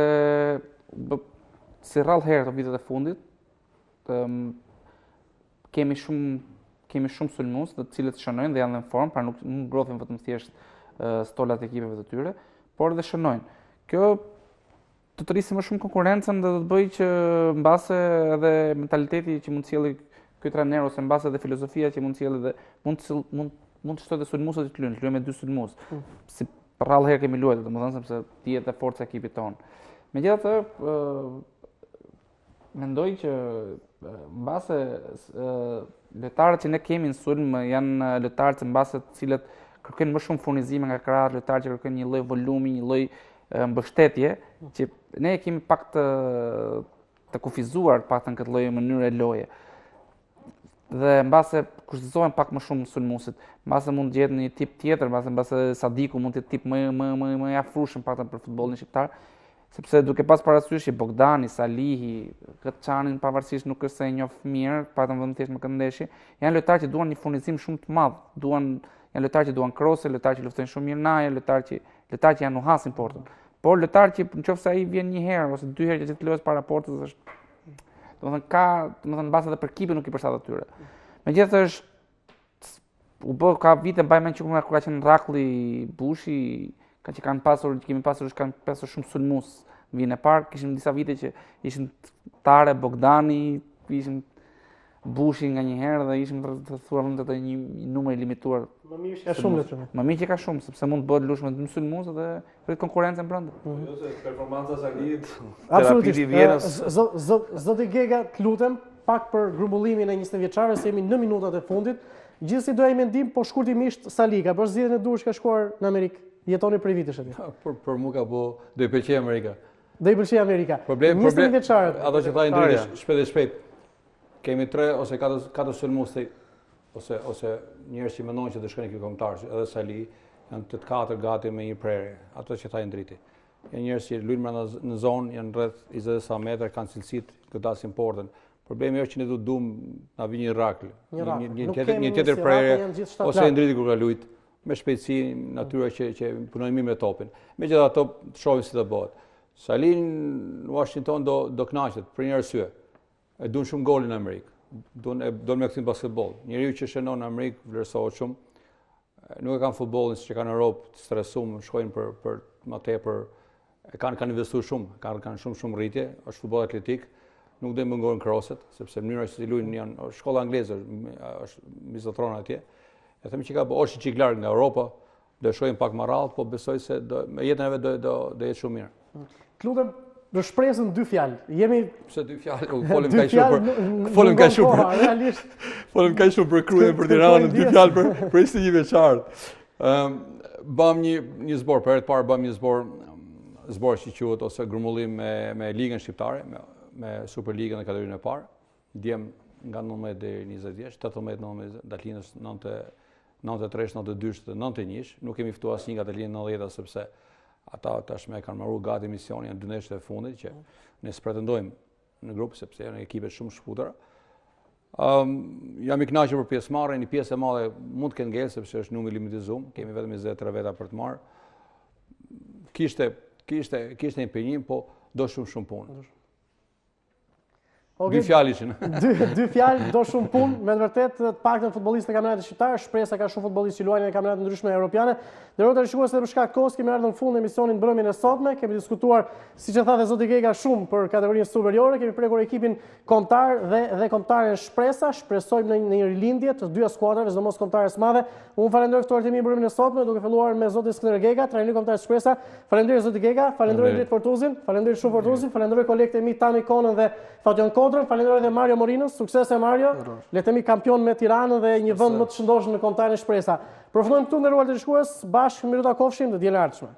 si rrallë herë të vitet e fundit, kemi shumë sulmues të cilët shënojnë dhe janë në formë, pra nuk ngrohin vetëm thjesht stolat e ekipeve të tyre, por dhe shënojnë. Kjo do të rrisë më shumë konkurrencën dhe do të bëjë që mbase edhe mentaliteti që mund të sjellë ky trajner ose mbase edhe filozofia që mund të sjellë dhe mund të shtojë sulmuesët të luajnë me 2 sulmues. Si rrallë herë kemi luajtur, domethënë sepse dihet e forca e ekipit tonë. Megjithatë, mendoj që mbase lojtarët që ne kemi në sulm janë lojtarë që mbase të cilët kërkojnë më shumë furnizime nga krahët, lojtarë që kërkojnë një lloj volumi, një lloj mbështetje, që ne kemi pak të kufizuar paktën këtë lloj mënyre loje. Dhe mbase kushtozohen pak më shumë sulmuesit. Mbase mund të gjetë një tip tjetër, mbase Sadiku mund të jetë tip më i afrueshëm paktën për futbollin shqiptar, sepse duke pas parasysh që Bogdani, Salihi, Kçanin pavarësisht nuk është se e njoh mirë, paktën vetëm thjesht me këndeshje, janë lojtarë që duan një furnizim shumë të madh, janë lojtarë që duan krose, lojtarë që luftojnë shumë mirë naje, lojtarë që janë nuhasin portën. Por lojtarë që nëse ai vjen një herë ose 2 herë që të luhet para portës është domethënë mbase edhe për ekipin nuk i përshtat atyre. Megjithatë ka vite mbaj mend që kur ka qenë Rakulli, Bushi, kemi pasur shumë sulmues vitin e parë, kishim disa vite që ishin Tare, Bogdani, ishin Bushi nga një herë dhe ishim të thuar mund të një numër i limituar. Më mirë që ka shumë letër. Më mirë që ka shumë, sepse mund të bëhet lush me 2 sulmues dhe prit konkurrencën brenda. Jo se performanca e Salit, Absolutisht. terapiti Vjenës. Zoti Gega, të lutem pak për grumbullimin e 20 vjeçare, se jemi në minutat e fundit. Gjithsesi doja mendim, po shkurtimisht Sali ka bërë zgjedhjen e dur që ka shkuar në Amerikë. Jetoni për vitesh atje. Për mua ka do i pëlqej Amerika. Do i pëlqej Amerika. 20 vjeçarët. Ato që thajnë drejt, shpejt. Kemi 3 ose 4 sulmues ose njerëz që mendojnë që do shkojnë këtu kombëtar, edhe Sali janë 8-4 gati me një prerje, ato që thajnë driti. Janë njerëz që luajnë brenda në zonë, janë rreth 20 sa metër, kanë cilësitë që dasin portën. Problemi është që ne duam na vi një rakl, një tjetër prerje ose ndriti kur ka luajt me shpejtësi, natyra që punojnë mirë me topin. Megjithatë shohim si do bëhet. Sali në Washington do kënaqet për një arsye. E duan shumë golin në Amerikë. Duan me kthim basketboll. Njeriu që shënon në Amerikë vlerësohet shumë. Nuk e kanë futbollin siç e kanë në Europë, të stresuar, shkojnë për më tepër, kanë investuar shumë, kanë shumë rritje, është futboll atletik. Nuk do të mungohen kroset, sepse mënyra se si luajnë janë shkolla angleze, është mizotron atje. E them që ka është çik larg nga Europa, do shkojnë pak më rrallë, po besoj se me jetën e vet do jetë shumë mirë. Të lutem, do shpresën 2 fjalë. Jemi pse 2 fjalë, folëm kaq shumë për Krujën, për Tiranën, 2 fjalë për 21 vjeçar. Bëm një zbor, për herë të parë bëm një zbor që quhet ose grumbullim me ligën shqiptare, me Superligën dhe kategorinë e parë. Djem nga 19 deri 20 vjeç, 18-19 dalinës 93, 92, 91. Nuk kemi ftuar asnjë nga dalinë 90 sepse ata tashmë kanë marrë gati misionin, janë 2 ndeshjet e fundit që ne pretendojmë në grup sepse janë ekipe shumë shkputura. Jam i kënaqur për pjesëmarrjen, një pjesë e madhe mund të kenë ngel sepse është numri limitizuar, kemi vetëm 23 veta për të marrë. Kishte një impenjim, po do shumë punë. 2 fjalë ishin. 2 fjalë, do shumë punë, me të vërtetë të paktën futbollistët e kampionatit shqiptar, shpresa ka shumë futbollistë që luajnë në kampionate ndryshme europiane. Nderuar shikues, edhe për shkak të kohës kemi ardhur në fund në emisionin mbrëmjen e sotme. Kemi diskutuar, siç e tha dhe zoti Gega, shumë për kategorinë superiore, kemi prekur ekipin kombëtar dhe kombëtaren shpresa. Shpresojmë në një rilindje të 2 skuadrave, sidomos kombëtares madhe. Unë falenderoj ftuarit e mi mbrëmjen e sotme, duke filluar me zotin Skënder Gega, trajneri kombëtar shpresa. Falenderoj zoti Gega, falenderoj Drit Fortuzin, falenderoj shumë Fortuzin, falenderoj kolegët e mi Tami Konën dhe Fation Kodrën, falenderoj dhe Mario Morinos, sukses e Mario. Le të themi kampion me Tiranën dhe një vend më të shëndoshëm në kombëtaren shpresa. Përfundojmë këtu nderuar të shikues, bashkë me Ruta Kofshim dhe dielën e ardhshme.